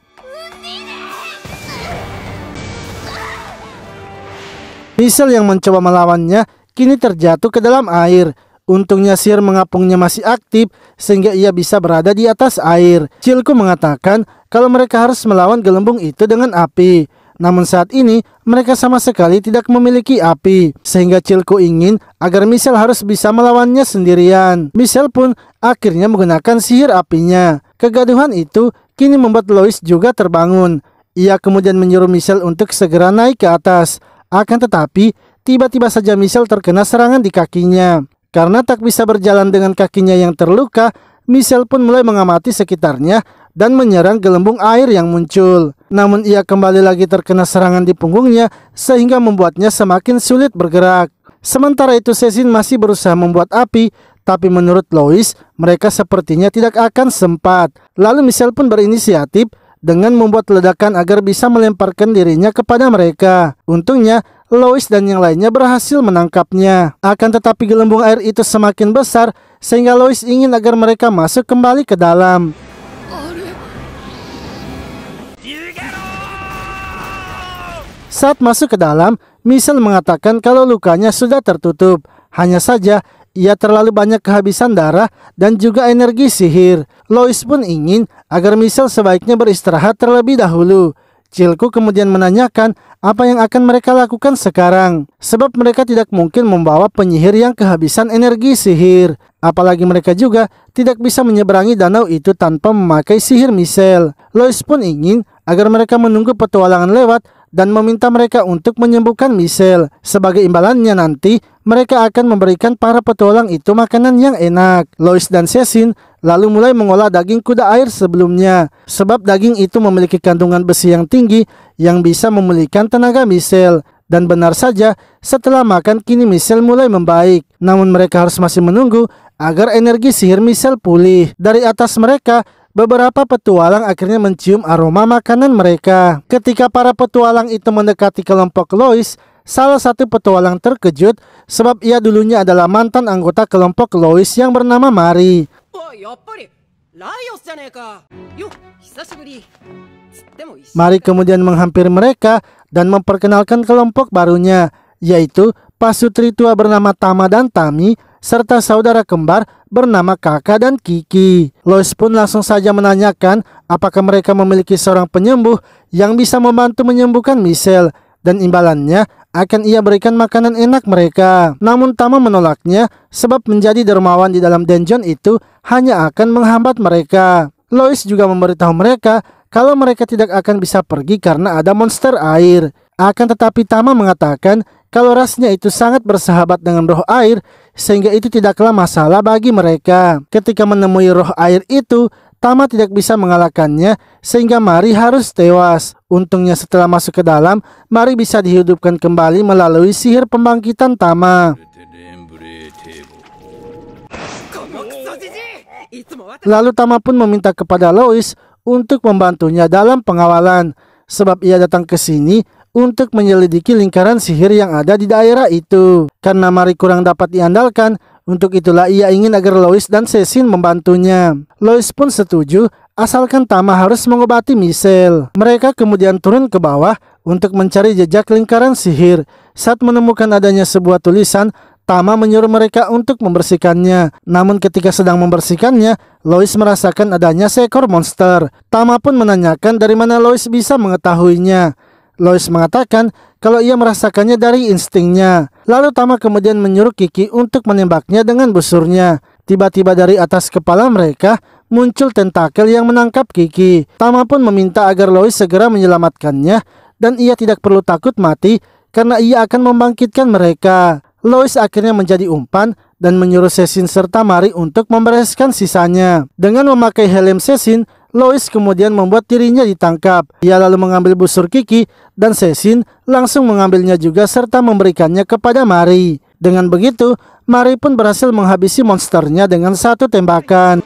Speaker 1: Michelle yang mencoba melawannya kini terjatuh ke dalam air. Untungnya sihir mengapungnya masih aktif sehingga ia bisa berada di atas air. Chilko mengatakan kalau mereka harus melawan gelembung itu dengan api. Namun saat ini mereka sama sekali tidak memiliki api, sehingga Chilko ingin agar Michelle harus bisa melawannya sendirian. Michelle pun akhirnya menggunakan sihir apinya. Kegaduhan itu kini membuat Lois juga terbangun. Ia kemudian menyuruh Michelle untuk segera naik ke atas. Akan tetapi, tiba-tiba saja Michelle terkena serangan di kakinya. Karena tak bisa berjalan dengan kakinya yang terluka, Michelle pun mulai mengamati sekitarnya dan menyerang gelembung air yang muncul. Namun ia kembali lagi terkena serangan di punggungnya sehingga membuatnya semakin sulit bergerak. Sementara itu Cecil masih berusaha membuat api, tapi menurut Lois, mereka sepertinya tidak akan sempat. Lalu Michelle pun berinisiatif dengan membuat ledakan agar bisa melemparkan dirinya kepada mereka. Untungnya, Lois dan yang lainnya berhasil menangkapnya. Akan tetapi gelembung air itu semakin besar, sehingga Lois ingin agar mereka masuk kembali ke dalam. Saat masuk ke dalam, Michelle mengatakan kalau lukanya sudah tertutup. Hanya saja, ia terlalu banyak kehabisan darah dan juga energi sihir. Lois pun ingin agar Michelle sebaiknya beristirahat terlebih dahulu. Chilko kemudian menanyakan apa yang akan mereka lakukan sekarang, sebab mereka tidak mungkin membawa penyihir yang kehabisan energi sihir. Apalagi mereka juga tidak bisa menyeberangi danau itu tanpa memakai sihir Michelle. Lois pun ingin agar mereka menunggu petualangan lewat dan meminta mereka untuk menyembuhkan Michelle. Sebagai imbalannya nanti, mereka akan memberikan para petualang itu makanan yang enak. Lois dan Cecil lalu mulai mengolah daging kuda air sebelumnya, sebab daging itu memiliki kandungan besi yang tinggi yang bisa memulihkan tenaga Michelle. Dan benar saja, setelah makan kini Michelle mulai membaik. Namun mereka harus masih menunggu agar energi sihir Michelle pulih. Dari atas mereka, beberapa petualang akhirnya mencium aroma makanan mereka. Ketika para petualang itu mendekati kelompok Lois, salah satu petualang terkejut sebab ia dulunya adalah mantan anggota kelompok Lois yang bernama Mari. Mari kemudian menghampiri mereka dan memperkenalkan kelompok barunya, yaitu pasutri tua bernama Tama dan Tami, serta saudara kembar bernama Kakak dan Kiki. Lois pun langsung saja menanyakan apakah mereka memiliki seorang penyembuh yang bisa membantu menyembuhkan Michelle, dan imbalannya akan ia berikan makanan enak mereka. Namun Tama menolaknya sebab menjadi dermawan di dalam dungeon itu hanya akan menghambat mereka. Lois juga memberitahu mereka kalau mereka tidak akan bisa pergi karena ada monster air. Akan tetapi Tama mengatakan kalau rasnya itu sangat bersahabat dengan roh air, sehingga itu tidaklah masalah bagi mereka. Ketika menemui roh air itu, Tama tidak bisa mengalahkannya, sehingga Mari harus tewas. Untungnya setelah masuk ke dalam, Mari bisa dihidupkan kembali melalui sihir pembangkitan Tama. Lalu Tama pun meminta kepada Lois untuk membantunya dalam pengawalan, sebab ia datang ke sini untuk menyelidiki lingkaran sihir yang ada di daerah itu. Karena Mari kurang dapat diandalkan, untuk itulah ia ingin agar Lois dan Cecil membantunya. Lois pun setuju, asalkan Tama harus mengobati Michelle. Mereka kemudian turun ke bawah untuk mencari jejak lingkaran sihir. Saat menemukan adanya sebuah tulisan, Tama menyuruh mereka untuk membersihkannya. Namun ketika sedang membersihkannya, Lois merasakan adanya seekor monster. Tama pun menanyakan dari mana Lois bisa mengetahuinya. Lois mengatakan kalau ia merasakannya dari instingnya. Lalu Tama kemudian menyuruh Kiki untuk menembaknya dengan busurnya. Tiba-tiba dari atas kepala mereka muncul tentakel yang menangkap Kiki. Tama pun meminta agar Lois segera menyelamatkannya dan ia tidak perlu takut mati karena ia akan membangkitkan mereka. Lois akhirnya menjadi umpan dan menyuruh Cecil serta Mari untuk membereskan sisanya. Dengan memakai helm Cecil, Lois kemudian membuat dirinya ditangkap. Ia lalu mengambil busur Kiki dan Cecil langsung mengambilnya juga serta memberikannya kepada Mari. Dengan begitu, Mari pun berhasil menghabisi monsternya dengan satu tembakan.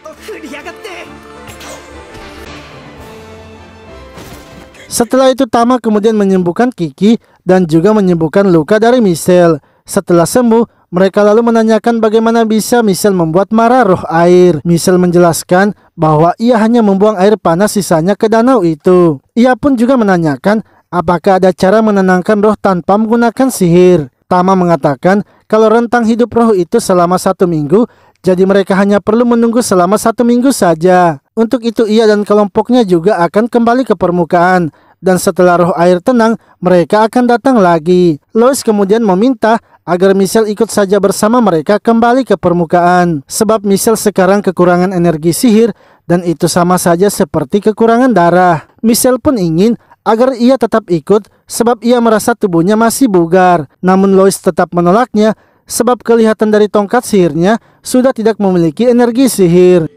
Speaker 1: Setelah itu Tama kemudian menyembuhkan Kiki dan juga menyembuhkan luka dari Michelle. Setelah sembuh, mereka lalu menanyakan bagaimana bisa Michelle membuat marah roh air. Michelle menjelaskan bahwa ia hanya membuang air panas sisanya ke danau itu. Ia pun juga menanyakan apakah ada cara menenangkan roh tanpa menggunakan sihir. Tama mengatakan kalau rentang hidup roh itu selama 1 minggu, jadi mereka hanya perlu menunggu selama 1 minggu saja. Untuk itu ia dan kelompoknya juga akan kembali ke permukaan. Dan setelah roh air tenang, mereka akan datang lagi. Lois kemudian meminta agar Michelle ikut saja bersama mereka kembali ke permukaan. Sebab Michelle sekarang kekurangan energi sihir dan itu sama saja seperti kekurangan darah. Michelle pun ingin agar ia tetap ikut sebab ia merasa tubuhnya masih bugar. Namun Lois tetap menolaknya sebab kelihatan dari tongkat sihirnya sudah tidak memiliki energi sihir.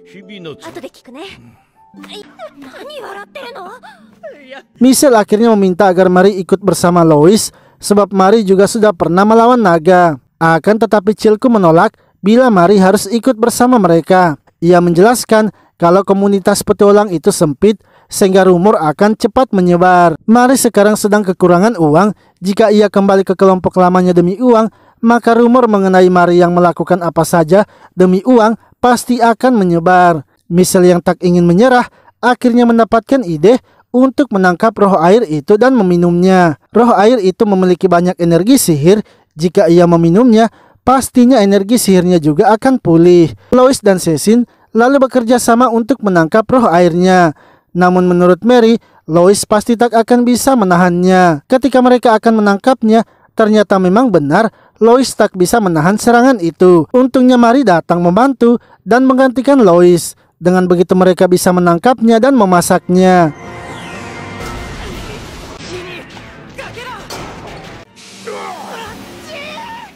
Speaker 1: Michelle akhirnya meminta agar Mari ikut bersama Lois sebab Mari juga sudah pernah melawan naga. Akan tetapi Chilku menolak bila Mari harus ikut bersama mereka. Ia menjelaskan kalau komunitas petualang itu sempit sehingga rumor akan cepat menyebar. Mari sekarang sedang kekurangan uang. Jika ia kembali ke kelompok lamanya demi uang, maka rumor mengenai Mari yang melakukan apa saja demi uang pasti akan menyebar. Michelle yang tak ingin menyerah akhirnya mendapatkan ide untuk menangkap roh air itu dan meminumnya. Roh air itu memiliki banyak energi sihir. Jika ia meminumnya, pastinya energi sihirnya juga akan pulih. Lois dan Cecil lalu bekerja sama untuk menangkap roh airnya. Namun menurut Mary, Lois pasti tak akan bisa menahannya. Ketika mereka akan menangkapnya, ternyata memang benar Lois tak bisa menahan serangan itu. Untungnya Mary datang membantu dan menggantikan Lois. Dengan begitu mereka bisa menangkapnya dan memasaknya.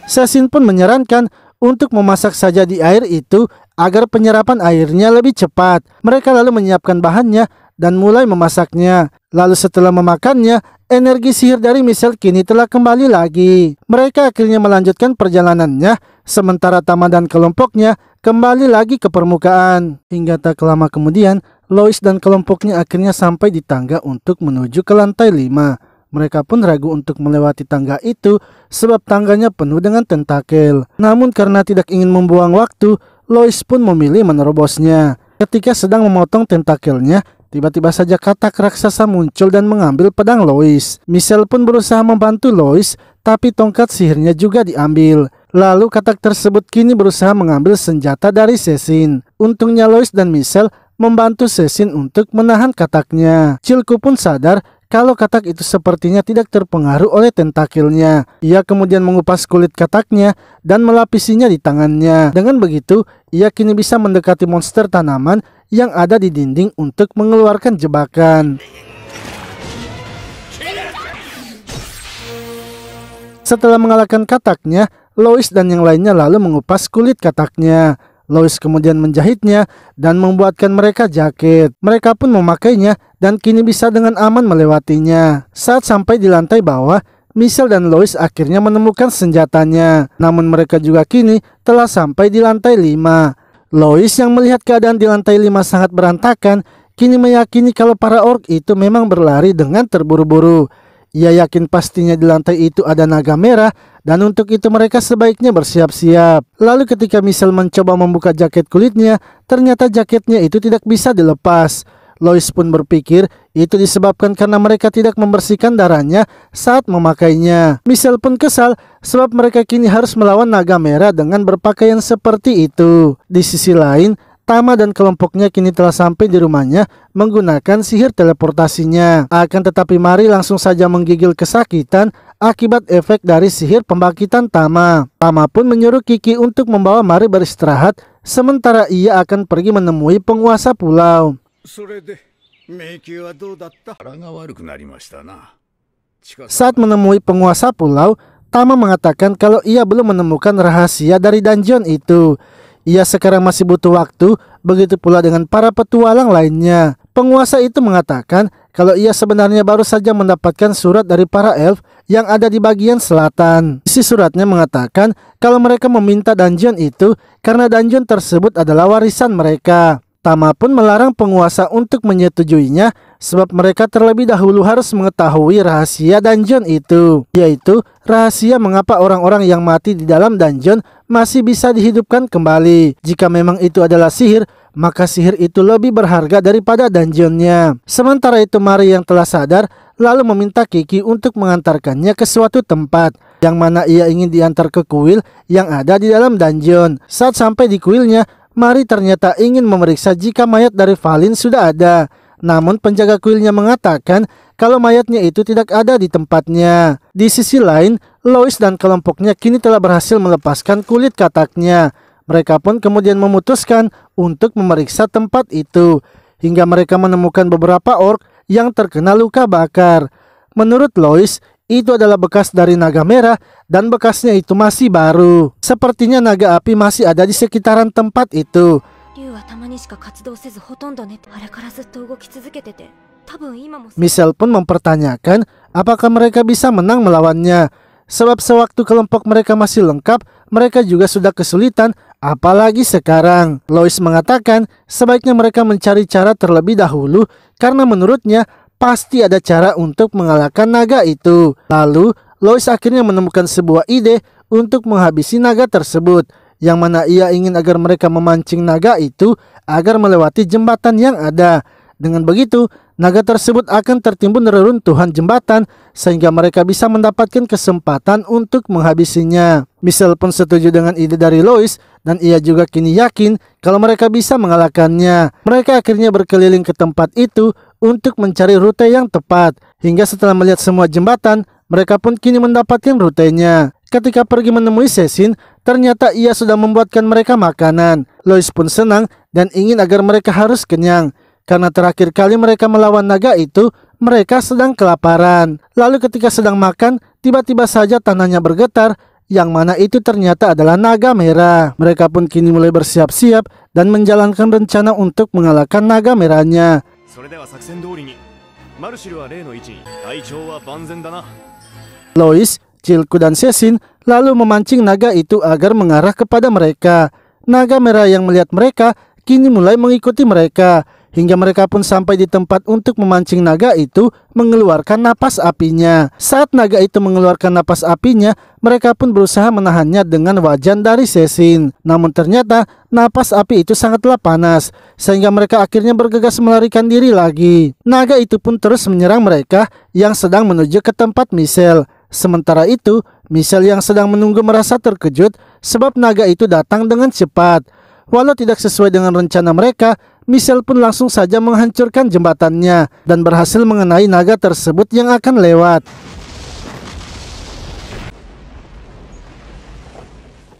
Speaker 1: Cecil pun menyarankan untuk memasak saja di air itu agar penyerapan airnya lebih cepat. Mereka lalu menyiapkan bahannya dan mulai memasaknya. Lalu setelah memakannya, energi sihir dari Michelle kini telah kembali lagi. Mereka akhirnya melanjutkan perjalanannya, sementara Tama dan kelompoknya kembali lagi ke permukaan. Hingga tak lama kemudian, Lois dan kelompoknya akhirnya sampai di tangga untuk menuju ke lantai 5. Mereka pun ragu untuk melewati tangga itu sebab tangganya penuh dengan tentakel. Namun karena tidak ingin membuang waktu, Lois pun memilih menerobosnya. Ketika sedang memotong tentakelnya, tiba-tiba saja katak raksasa muncul dan mengambil pedang Lois. Michelle pun berusaha membantu Lois, tapi tongkat sihirnya juga diambil. Lalu katak tersebut kini berusaha mengambil senjata dari Cécine. Untungnya Lois dan Michelle membantu Cécine untuk menahan kataknya. Chilku pun sadar kalau katak itu sepertinya tidak terpengaruh oleh tentakelnya. Ia kemudian mengupas kulit kataknya dan melapisinya di tangannya. Dengan begitu, ia kini bisa mendekati monster tanaman yang ada di dinding untuk mengeluarkan jebakan. Setelah mengalahkan kataknya, Lois dan yang lainnya lalu mengupas kulit kataknya. Lois kemudian menjahitnya dan membuatkan mereka jaket. Mereka pun memakainya dan kini bisa dengan aman melewatinya. Saat sampai di lantai bawah, Michelle dan Lois akhirnya menemukan senjatanya. Namun mereka juga kini telah sampai di lantai 5. Lois yang melihat keadaan di lantai 5 sangat berantakan, kini meyakini kalau para orc itu memang berlari dengan terburu-buru. Ia yakin pastinya di lantai itu ada naga merah dan untuk itu mereka sebaiknya bersiap-siap. Lalu ketika Michelle mencoba membuka jaket kulitnya, ternyata jaketnya itu tidak bisa dilepas. Lois pun berpikir itu disebabkan karena mereka tidak membersihkan darahnya saat memakainya. Michelle pun kesal sebab mereka kini harus melawan naga merah dengan berpakaian seperti itu. Di sisi lain, Tama dan kelompoknya kini telah sampai di rumahnya menggunakan sihir teleportasinya. Akan tetapi Mari langsung saja menggigil kesakitan akibat efek dari sihir pembangkitan Tama. Tama pun menyuruh Kiki untuk membawa Mari beristirahat, sementara ia akan pergi menemui penguasa pulau. Saat menemui penguasa pulau, Tama mengatakan kalau ia belum menemukan rahasia dari dungeon itu. Ia sekarang masih butuh waktu, begitu pula dengan para petualang lainnya. Penguasa itu mengatakan kalau ia sebenarnya baru saja mendapatkan surat dari para elf yang ada di bagian selatan. Isi suratnya mengatakan kalau mereka meminta dungeon itu karena dungeon tersebut adalah warisan mereka. Tama pun melarang penguasa untuk menyetujuinya sebab mereka terlebih dahulu harus mengetahui rahasia dungeon itu, yaitu rahasia mengapa orang-orang yang mati di dalam dungeon masih bisa dihidupkan kembali. Jika memang itu adalah sihir, maka sihir itu lebih berharga daripada dungeonnya. Sementara itu Mari yang telah sadar lalu meminta Kiki untuk mengantarkannya ke suatu tempat yang mana ia ingin diantar ke kuil yang ada di dalam dungeon. Saat sampai di kuilnya, Mari ternyata ingin memeriksa jika mayat dari Valin sudah ada. Namun penjaga kuilnya mengatakan kalau mayatnya itu tidak ada di tempatnya. Di sisi lain, Lois dan kelompoknya kini telah berhasil melepaskan kulit kataknya. Mereka pun kemudian memutuskan untuk memeriksa tempat itu, hingga mereka menemukan beberapa orc yang terkena luka bakar. Menurut Lois, itu adalah bekas dari naga merah dan bekasnya itu masih baru. Sepertinya naga api masih ada di sekitaran tempat itu. Michelle pun mempertanyakan apakah mereka bisa menang melawannya. Sebab sewaktu kelompok mereka masih lengkap, mereka juga sudah kesulitan, apalagi sekarang. Lois mengatakan sebaiknya mereka mencari cara terlebih dahulu karena menurutnya pasti ada cara untuk mengalahkan naga itu. Lalu Lois akhirnya menemukan sebuah ide untuk menghabisi naga tersebut, yang mana ia ingin agar mereka memancing naga itu agar melewati jembatan yang ada. Dengan begitu, naga tersebut akan tertimbun reruntuhan jembatan sehingga mereka bisa mendapatkan kesempatan untuk menghabisinya. Michelle pun setuju dengan ide dari Lois dan ia juga kini yakin kalau mereka bisa mengalahkannya. Mereka akhirnya berkeliling ke tempat itu untuk mencari rute yang tepat. Hingga setelah melihat semua jembatan, mereka pun kini mendapatkan rutenya. Ketika pergi menemui Cécine, ternyata ia sudah membuatkan mereka makanan. Lois pun senang dan ingin agar mereka harus kenyang. Karena terakhir kali mereka melawan naga itu, mereka sedang kelaparan. Lalu ketika sedang makan, tiba-tiba saja tanahnya bergetar, yang mana itu ternyata adalah naga merah. Mereka pun kini mulai bersiap-siap dan menjalankan rencana untuk mengalahkan naga merahnya. Lois, Chilku dan Cécine lalu memancing naga itu agar mengarah kepada mereka. Naga merah yang melihat mereka kini mulai mengikuti mereka, hingga mereka pun sampai di tempat untuk memancing naga itu mengeluarkan napas apinya. Saat naga itu mengeluarkan napas apinya, mereka pun berusaha menahannya dengan wajan dari Cecin. Namun ternyata napas api itu sangatlah panas, sehingga mereka akhirnya bergegas melarikan diri lagi. Naga itu pun terus menyerang mereka yang sedang menuju ke tempat Michelle. Sementara itu, Michelle yang sedang menunggu merasa terkejut sebab naga itu datang dengan cepat. Walau tidak sesuai dengan rencana mereka, Michelle pun langsung saja menghancurkan jembatannya dan berhasil mengenai naga tersebut yang akan lewat.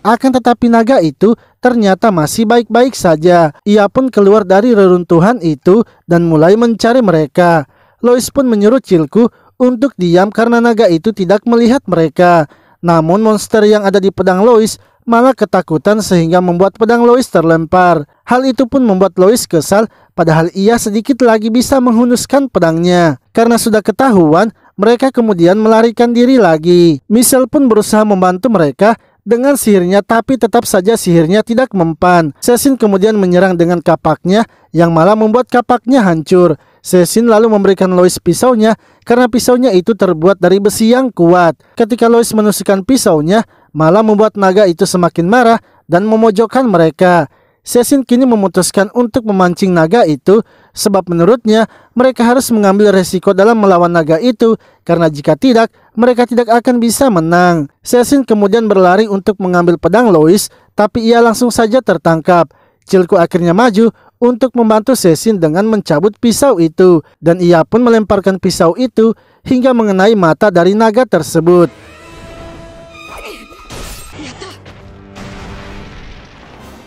Speaker 1: Akan tetapi naga itu ternyata masih baik-baik saja. Ia pun keluar dari reruntuhan itu dan mulai mencari mereka. Lois pun menyuruh Cilku untuk diam karena naga itu tidak melihat mereka. Namun monster yang ada di pedang Lois malah ketakutan sehingga membuat pedang Lois terlempar. Hal itu pun membuat Lois kesal, padahal ia sedikit lagi bisa menghunuskan pedangnya. Karena sudah ketahuan, mereka kemudian melarikan diri lagi. Michelle pun berusaha membantu mereka dengan sihirnya, tapi tetap saja sihirnya tidak mempan. Cecin kemudian menyerang dengan kapaknya yang malah membuat kapaknya hancur. Cecin lalu memberikan Lois pisaunya karena pisaunya itu terbuat dari besi yang kuat. Ketika Lois menusukkan pisaunya, malah membuat naga itu semakin marah dan memojokkan mereka. Cecin kini memutuskan untuk memancing naga itu sebab menurutnya mereka harus mengambil resiko dalam melawan naga itu karena jika tidak, mereka tidak akan bisa menang. Cecin kemudian berlari untuk mengambil pedang Lois, tapi ia langsung saja tertangkap. Cilku akhirnya maju untuk membantu Cecin dengan mencabut pisau itu, dan ia pun melemparkan pisau itu hingga mengenai mata dari naga tersebut.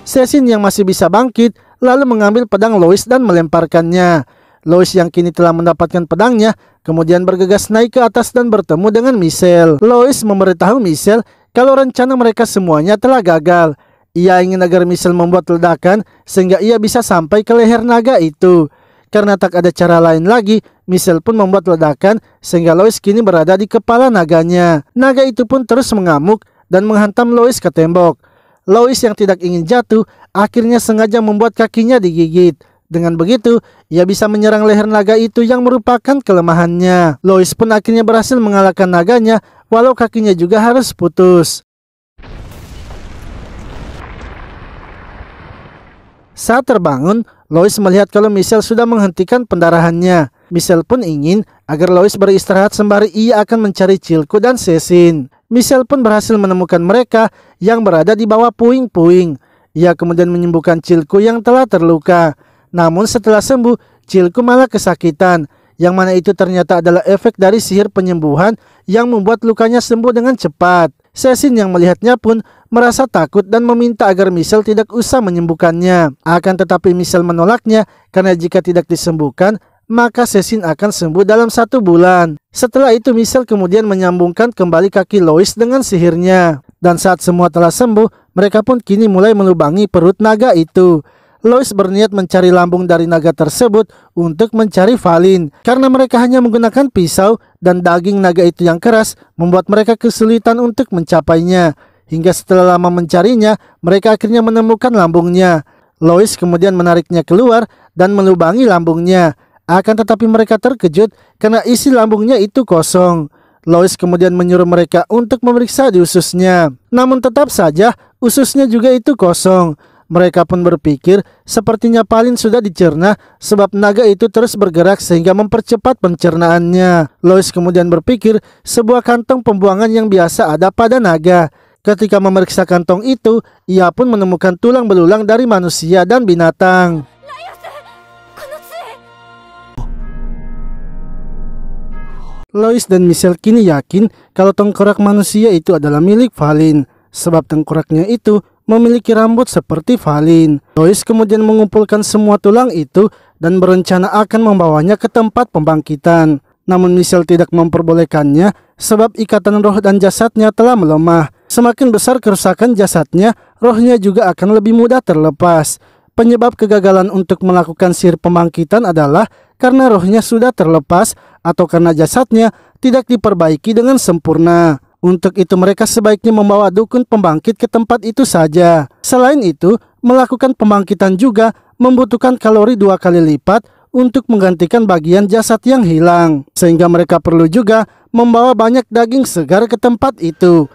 Speaker 1: Cecin yang masih bisa bangkit lalu mengambil pedang Lois dan melemparkannya. Lois yang kini telah mendapatkan pedangnya kemudian bergegas naik ke atas dan bertemu dengan Michelle. Lois memberitahu Michelle kalau rencana mereka semuanya telah gagal. Ia ingin agar Michelle membuat ledakan sehingga ia bisa sampai ke leher naga itu. Karena tak ada cara lain lagi, Michelle pun membuat ledakan sehingga Lois kini berada di kepala naganya. Naga itu pun terus mengamuk dan menghantam Lois ke tembok. Lois yang tidak ingin jatuh akhirnya sengaja membuat kakinya digigit. Dengan begitu, ia bisa menyerang leher naga itu yang merupakan kelemahannya. Lois pun akhirnya berhasil mengalahkan naganya walau kakinya juga harus putus. Saat terbangun, Lois melihat kalau Michelle sudah menghentikan pendarahannya. Michelle pun ingin agar Lois beristirahat sembari ia akan mencari Cilku dan Cecin. Michelle pun berhasil menemukan mereka yang berada di bawah puing-puing. Ia kemudian menyembuhkan Cilku yang telah terluka. Namun setelah sembuh, Cilku malah kesakitan, yang mana itu ternyata adalah efek dari sihir penyembuhan yang membuat lukanya sembuh dengan cepat. Cecin yang melihatnya pun merasa takut dan meminta agar Michelle tidak usah menyembuhkannya. Akan tetapi Michelle menolaknya karena jika tidak disembuhkan, maka Cecin akan sembuh dalam 1 bulan. Setelah itu Michelle kemudian menyambungkan kembali kaki Lois dengan sihirnya. Dan saat semua telah sembuh, mereka pun kini mulai melubangi perut naga itu. Lois berniat mencari lambung dari naga tersebut untuk mencari Valin. Karena mereka hanya menggunakan pisau dan daging naga itu yang keras membuat mereka kesulitan untuk mencapainya. Hingga setelah lama mencarinya, mereka akhirnya menemukan lambungnya. Lois kemudian menariknya keluar dan melubangi lambungnya. Akan tetapi mereka terkejut karena isi lambungnya itu kosong. Lois kemudian menyuruh mereka untuk memeriksa di ususnya. Namun tetap saja ususnya juga itu kosong. Mereka pun berpikir sepertinya Valin sudah dicerna sebab naga itu terus bergerak sehingga mempercepat pencernaannya. Lois kemudian berpikir sebuah kantong pembuangan yang biasa ada pada naga. Ketika memeriksa kantong itu, ia pun menemukan tulang belulang dari manusia dan binatang. Lois dan Michelle kini yakin kalau tengkorak manusia itu adalah milik Valin, sebab tengkoraknya itu memiliki rambut seperti Valin. Lois kemudian mengumpulkan semua tulang itu dan berencana akan membawanya ke tempat pembangkitan. Namun Michelle tidak memperbolehkannya sebab ikatan roh dan jasadnya telah melemah. Semakin besar kerusakan jasadnya, rohnya juga akan lebih mudah terlepas. Penyebab kegagalan untuk melakukan sihir pembangkitan adalah karena rohnya sudah terlepas atau karena jasadnya tidak diperbaiki dengan sempurna. Untuk itu mereka sebaiknya membawa dukun pembangkit ke tempat itu saja. Selain itu, melakukan pembangkitan juga membutuhkan kalori 2 kali lipat untuk menggantikan bagian jasad yang hilang. Sehingga mereka perlu juga membawa banyak daging segar ke tempat itu.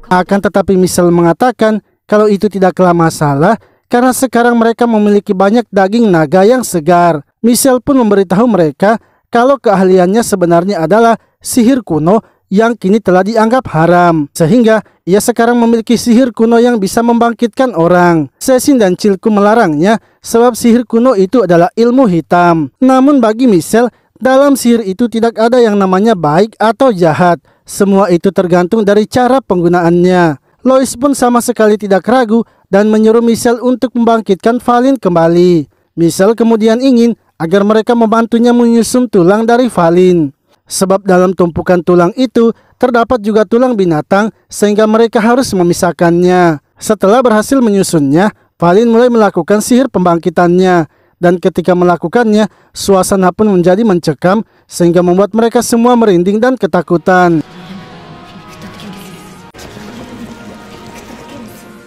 Speaker 1: Akan tetapi Michelle mengatakan kalau itu tidaklah masalah karena sekarang mereka memiliki banyak daging naga yang segar. Michelle pun memberitahu mereka kalau keahliannya sebenarnya adalah sihir kuno yang kini telah dianggap haram. Sehingga ia sekarang memiliki sihir kuno yang bisa membangkitkan orang. Cecil dan Chilku melarangnya sebab sihir kuno itu adalah ilmu hitam. Namun bagi Michelle, dalam sihir itu tidak ada yang namanya baik atau jahat. Semua itu tergantung dari cara penggunaannya. Lois pun sama sekali tidak ragu dan menyuruh Michelle untuk membangkitkan Valin kembali. Michelle kemudian ingin agar mereka membantunya menyusun tulang dari Valin. Sebab dalam tumpukan tulang itu terdapat juga tulang binatang sehingga mereka harus memisahkannya. Setelah berhasil menyusunnya, Valin mulai melakukan sihir pembangkitannya. Dan ketika melakukannya, suasana pun menjadi mencekam sehingga membuat mereka semua merinding dan ketakutan.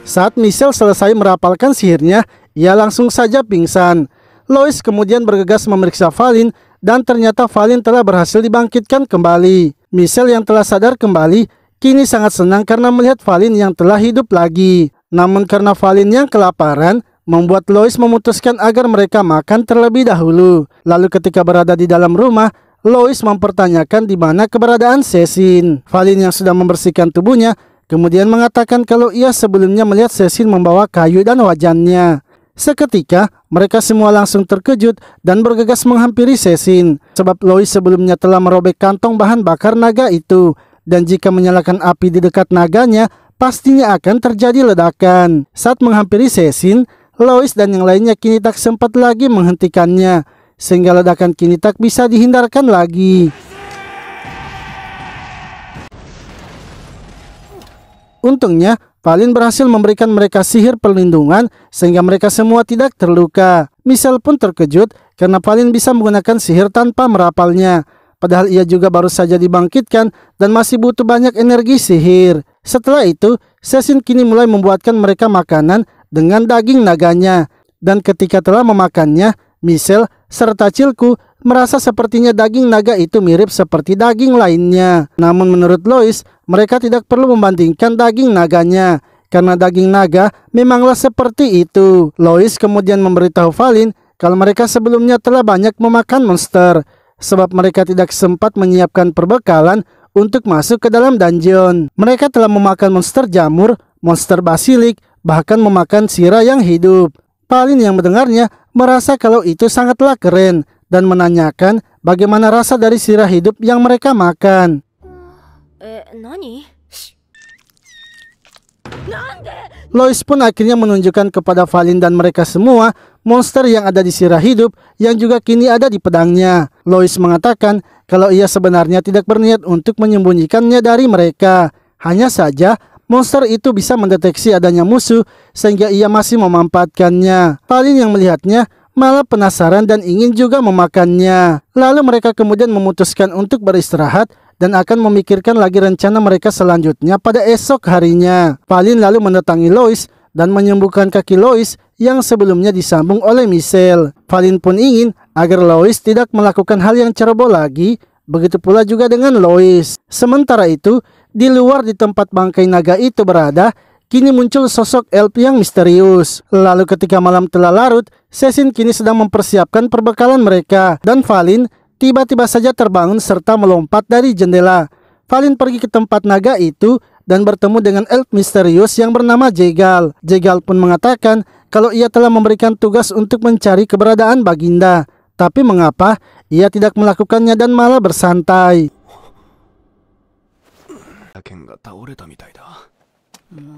Speaker 1: Saat Michelle selesai merapalkan sihirnya, ia langsung saja pingsan. Lois kemudian bergegas memeriksa Valin dan ternyata Valin telah berhasil dibangkitkan kembali. Michelle yang telah sadar kembali kini sangat senang karena melihat Valin yang telah hidup lagi. Namun karena Valin yang kelaparan, membuat Lois memutuskan agar mereka makan terlebih dahulu. Lalu ketika berada di dalam rumah, Lois mempertanyakan di mana keberadaan Cecil. Valin yang sudah membersihkan tubuhnya kemudian mengatakan kalau ia sebelumnya melihat Cecil membawa kayu dan wajannya. Seketika mereka semua langsung terkejut dan bergegas menghampiri Cecil sebab Lois sebelumnya telah merobek kantong bahan bakar naga itu, dan jika menyalakan api di dekat naganya pastinya akan terjadi ledakan. Saat menghampiri Cecil, Lois dan yang lainnya kini tak sempat lagi menghentikannya sehingga ledakan kini tak bisa dihindarkan lagi. Untungnya Valin berhasil memberikan mereka sihir perlindungan sehingga mereka semua tidak terluka. Michelle pun terkejut karena Valin bisa menggunakan sihir tanpa merapalnya. Padahal ia juga baru saja dibangkitkan dan masih butuh banyak energi sihir. Setelah itu, Cecil kini mulai membuatkan mereka makanan dengan daging naganya. Dan ketika telah memakannya, Michelle serta Chilku merasa sepertinya daging naga itu mirip seperti daging lainnya. Namun menurut Lois, mereka tidak perlu membandingkan daging naganya karena daging naga memanglah seperti itu. Lois kemudian memberitahu Valin kalau mereka sebelumnya telah banyak memakan monster sebab mereka tidak sempat menyiapkan perbekalan untuk masuk ke dalam dungeon. Mereka telah memakan monster jamur, monster basilik, bahkan memakan sirah yang hidup. Valin yang mendengarnya merasa kalau itu sangatlah keren dan menanyakan bagaimana rasa dari sirah hidup yang mereka makan. Lois pun akhirnya menunjukkan kepada Valin dan mereka semua monster yang ada di sirah hidup yang juga kini ada di pedangnya. Lois mengatakan kalau ia sebenarnya tidak berniat untuk menyembunyikannya dari mereka. Hanya saja monster itu bisa mendeteksi adanya musuh sehingga ia masih memanfaatkannya. Valin yang melihatnya malah penasaran dan ingin juga memakannya. Lalu mereka kemudian memutuskan untuk beristirahat dan akan memikirkan lagi rencana mereka selanjutnya pada esok harinya. Valin lalu mendatangi Lois dan menyembuhkan kaki Lois yang sebelumnya disambung oleh Michelle. Valin pun ingin agar Lois tidak melakukan hal yang ceroboh lagi, begitu pula juga dengan Lois. Sementara itu, di luar di tempat bangkai naga itu berada, kini muncul sosok elf yang misterius. Lalu ketika malam telah larut, Cecil kini sedang mempersiapkan perbekalan mereka dan Valin tiba-tiba saja terbangun serta melompat dari jendela. Valin pergi ke tempat naga itu dan bertemu dengan elf misterius yang bernama Jegal. Jegal pun mengatakan kalau ia telah memberikan tugas untuk mencari keberadaan Baginda. Tapi mengapa ia tidak melakukannya dan malah bersantai?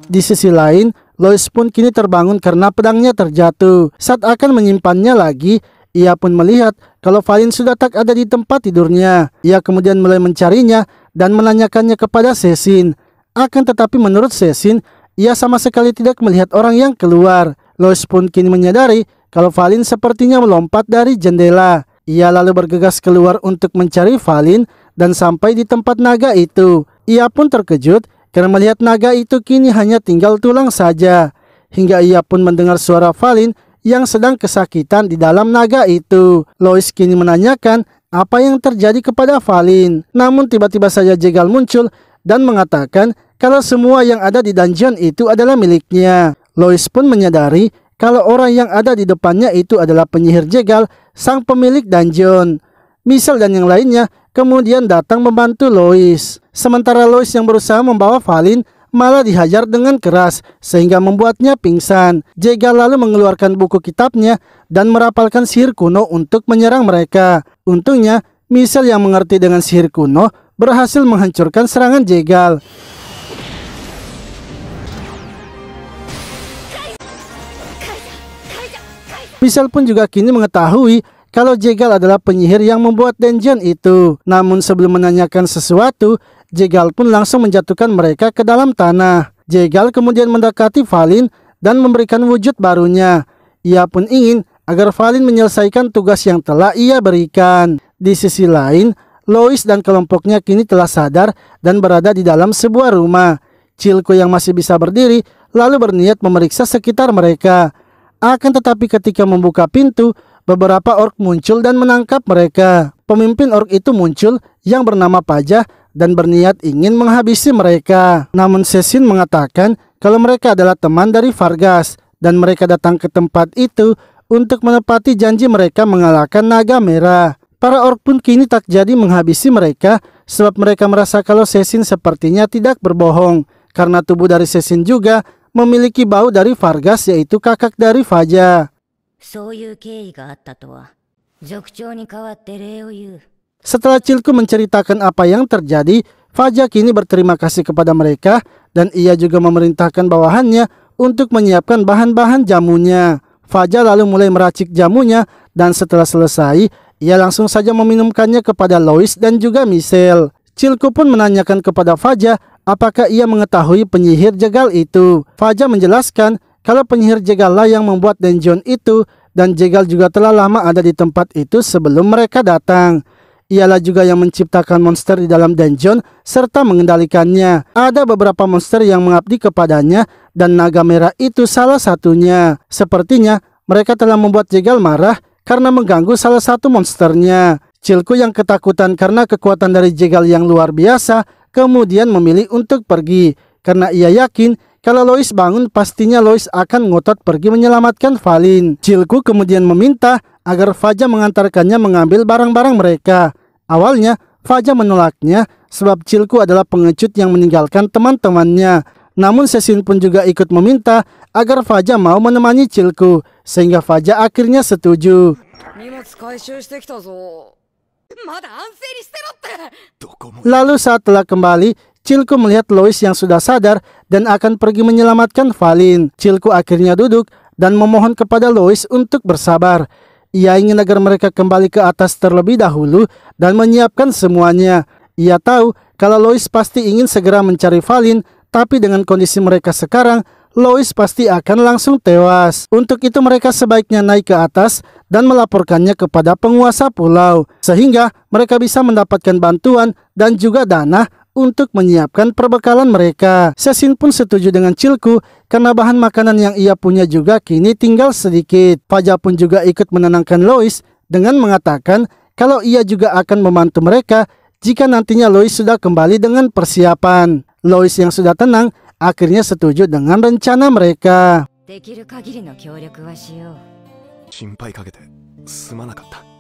Speaker 1: Di sisi lain, Lois pun kini terbangun karena pedangnya terjatuh. Saat akan menyimpannya lagi, ia pun melihat kalau Valin sudah tak ada di tempat tidurnya. Ia kemudian mulai mencarinya dan menanyakannya kepada Cecil. Akan tetapi menurut Cecil, ia sama sekali tidak melihat orang yang keluar. Lois pun kini menyadari kalau Valin sepertinya melompat dari jendela. Ia lalu bergegas keluar untuk mencari Valin dan sampai di tempat naga itu. Ia pun terkejut karena melihat naga itu kini hanya tinggal tulang saja. Hingga ia pun mendengar suara Valin yang sedang kesakitan di dalam naga itu. Lois kini menanyakan apa yang terjadi kepada Valin. Namun tiba-tiba saja Jegal muncul dan mengatakan kalau semua yang ada di dungeon itu adalah miliknya. Lois pun menyadari kalau orang yang ada di depannya itu adalah penyihir Jegal, sang pemilik dungeon. Michelle dan yang lainnya kemudian datang membantu Lois. Sementara Lois yang berusaha membawa Valin malah dihajar dengan keras sehingga membuatnya pingsan. Jegal lalu mengeluarkan buku kitabnya dan merapalkan sihir kuno untuk menyerang mereka. Untungnya Michelle yang mengerti dengan sihir kuno berhasil menghancurkan serangan Jegal. Michelle pun juga kini mengetahui kalau Jegal adalah penyihir yang membuat dungeon itu. Namun sebelum menanyakan sesuatu, Jegal pun langsung menjatuhkan mereka ke dalam tanah. Jegal kemudian mendekati Valin dan memberikan wujud barunya. Ia pun ingin agar Valin menyelesaikan tugas yang telah ia berikan. Di sisi lain, Lois dan kelompoknya kini telah sadar dan berada di dalam sebuah rumah. Chilko yang masih bisa berdiri lalu berniat memeriksa sekitar mereka. Akan tetapi ketika membuka pintu, beberapa orc muncul dan menangkap mereka. Pemimpin orc itu muncul yang bernama Pajah dan berniat ingin menghabisi mereka. Namun Cecin mengatakan kalau mereka adalah teman dari Vargas dan mereka datang ke tempat itu untuk menepati janji mereka mengalahkan naga merah. Para orc pun kini tak jadi menghabisi mereka sebab mereka merasa kalau Cecin sepertinya tidak berbohong karena tubuh dari Cecin juga memiliki bau dari Vargas, yaitu kakak dari Faja. Setelah Chilko menceritakan apa yang terjadi, Faja kini berterima kasih kepada mereka dan ia juga memerintahkan bawahannya untuk menyiapkan bahan-bahan jamunya. Faja lalu mulai meracik jamunya dan setelah selesai, ia langsung saja meminumkannya kepada Lois dan juga Michelle. Chilko pun menanyakan kepada Faja apakah ia mengetahui penyihir Jegal itu. Faja menjelaskan kalau penyihir Jegal lah yang membuat dungeon itu dan Jegal juga telah lama ada di tempat itu sebelum mereka datang. Ialah juga yang menciptakan monster di dalam dungeon serta mengendalikannya. Ada beberapa monster yang mengabdi kepadanya dan naga merah itu salah satunya. Sepertinya mereka telah membuat Jegal marah karena mengganggu salah satu monsternya. Chilko yang ketakutan karena kekuatan dari Jegal yang luar biasa kemudian memilih untuk pergi karena ia yakin kalau Lois bangun pastinya Lois akan ngotot pergi menyelamatkan Valin. Chilko kemudian meminta agar Faja mengantarkannya mengambil barang-barang mereka. Awalnya Faja menolaknya sebab Chilko adalah pengecut yang meninggalkan teman-temannya. Namun Cecin pun juga ikut meminta agar Faja mau menemani Chilko sehingga Faja akhirnya setuju. Lalu saat telah kembali, Chilko melihat Lois yang sudah sadar dan akan pergi menyelamatkan Valin. Chilko akhirnya duduk dan memohon kepada Lois untuk bersabar. Ia ingin agar mereka kembali ke atas terlebih dahulu dan menyiapkan semuanya. Ia tahu kalau Lois pasti ingin segera mencari Valin, tapi dengan kondisi mereka sekarang, Lois pasti akan langsung tewas. Untuk itu mereka sebaiknya naik ke atas dan melaporkannya kepada penguasa pulau, sehingga mereka bisa mendapatkan bantuan dan juga dana untuk menyiapkan perbekalan mereka. Cecin pun setuju dengan Chilko karena bahan makanan yang ia punya juga kini tinggal sedikit. Faja pun juga ikut menenangkan Lois dengan mengatakan kalau ia juga akan membantu mereka jika nantinya Lois sudah kembali dengan persiapan. Lois yang sudah tenang akhirnya setuju dengan rencana mereka.
Speaker 2: 心配かけてすまなかった。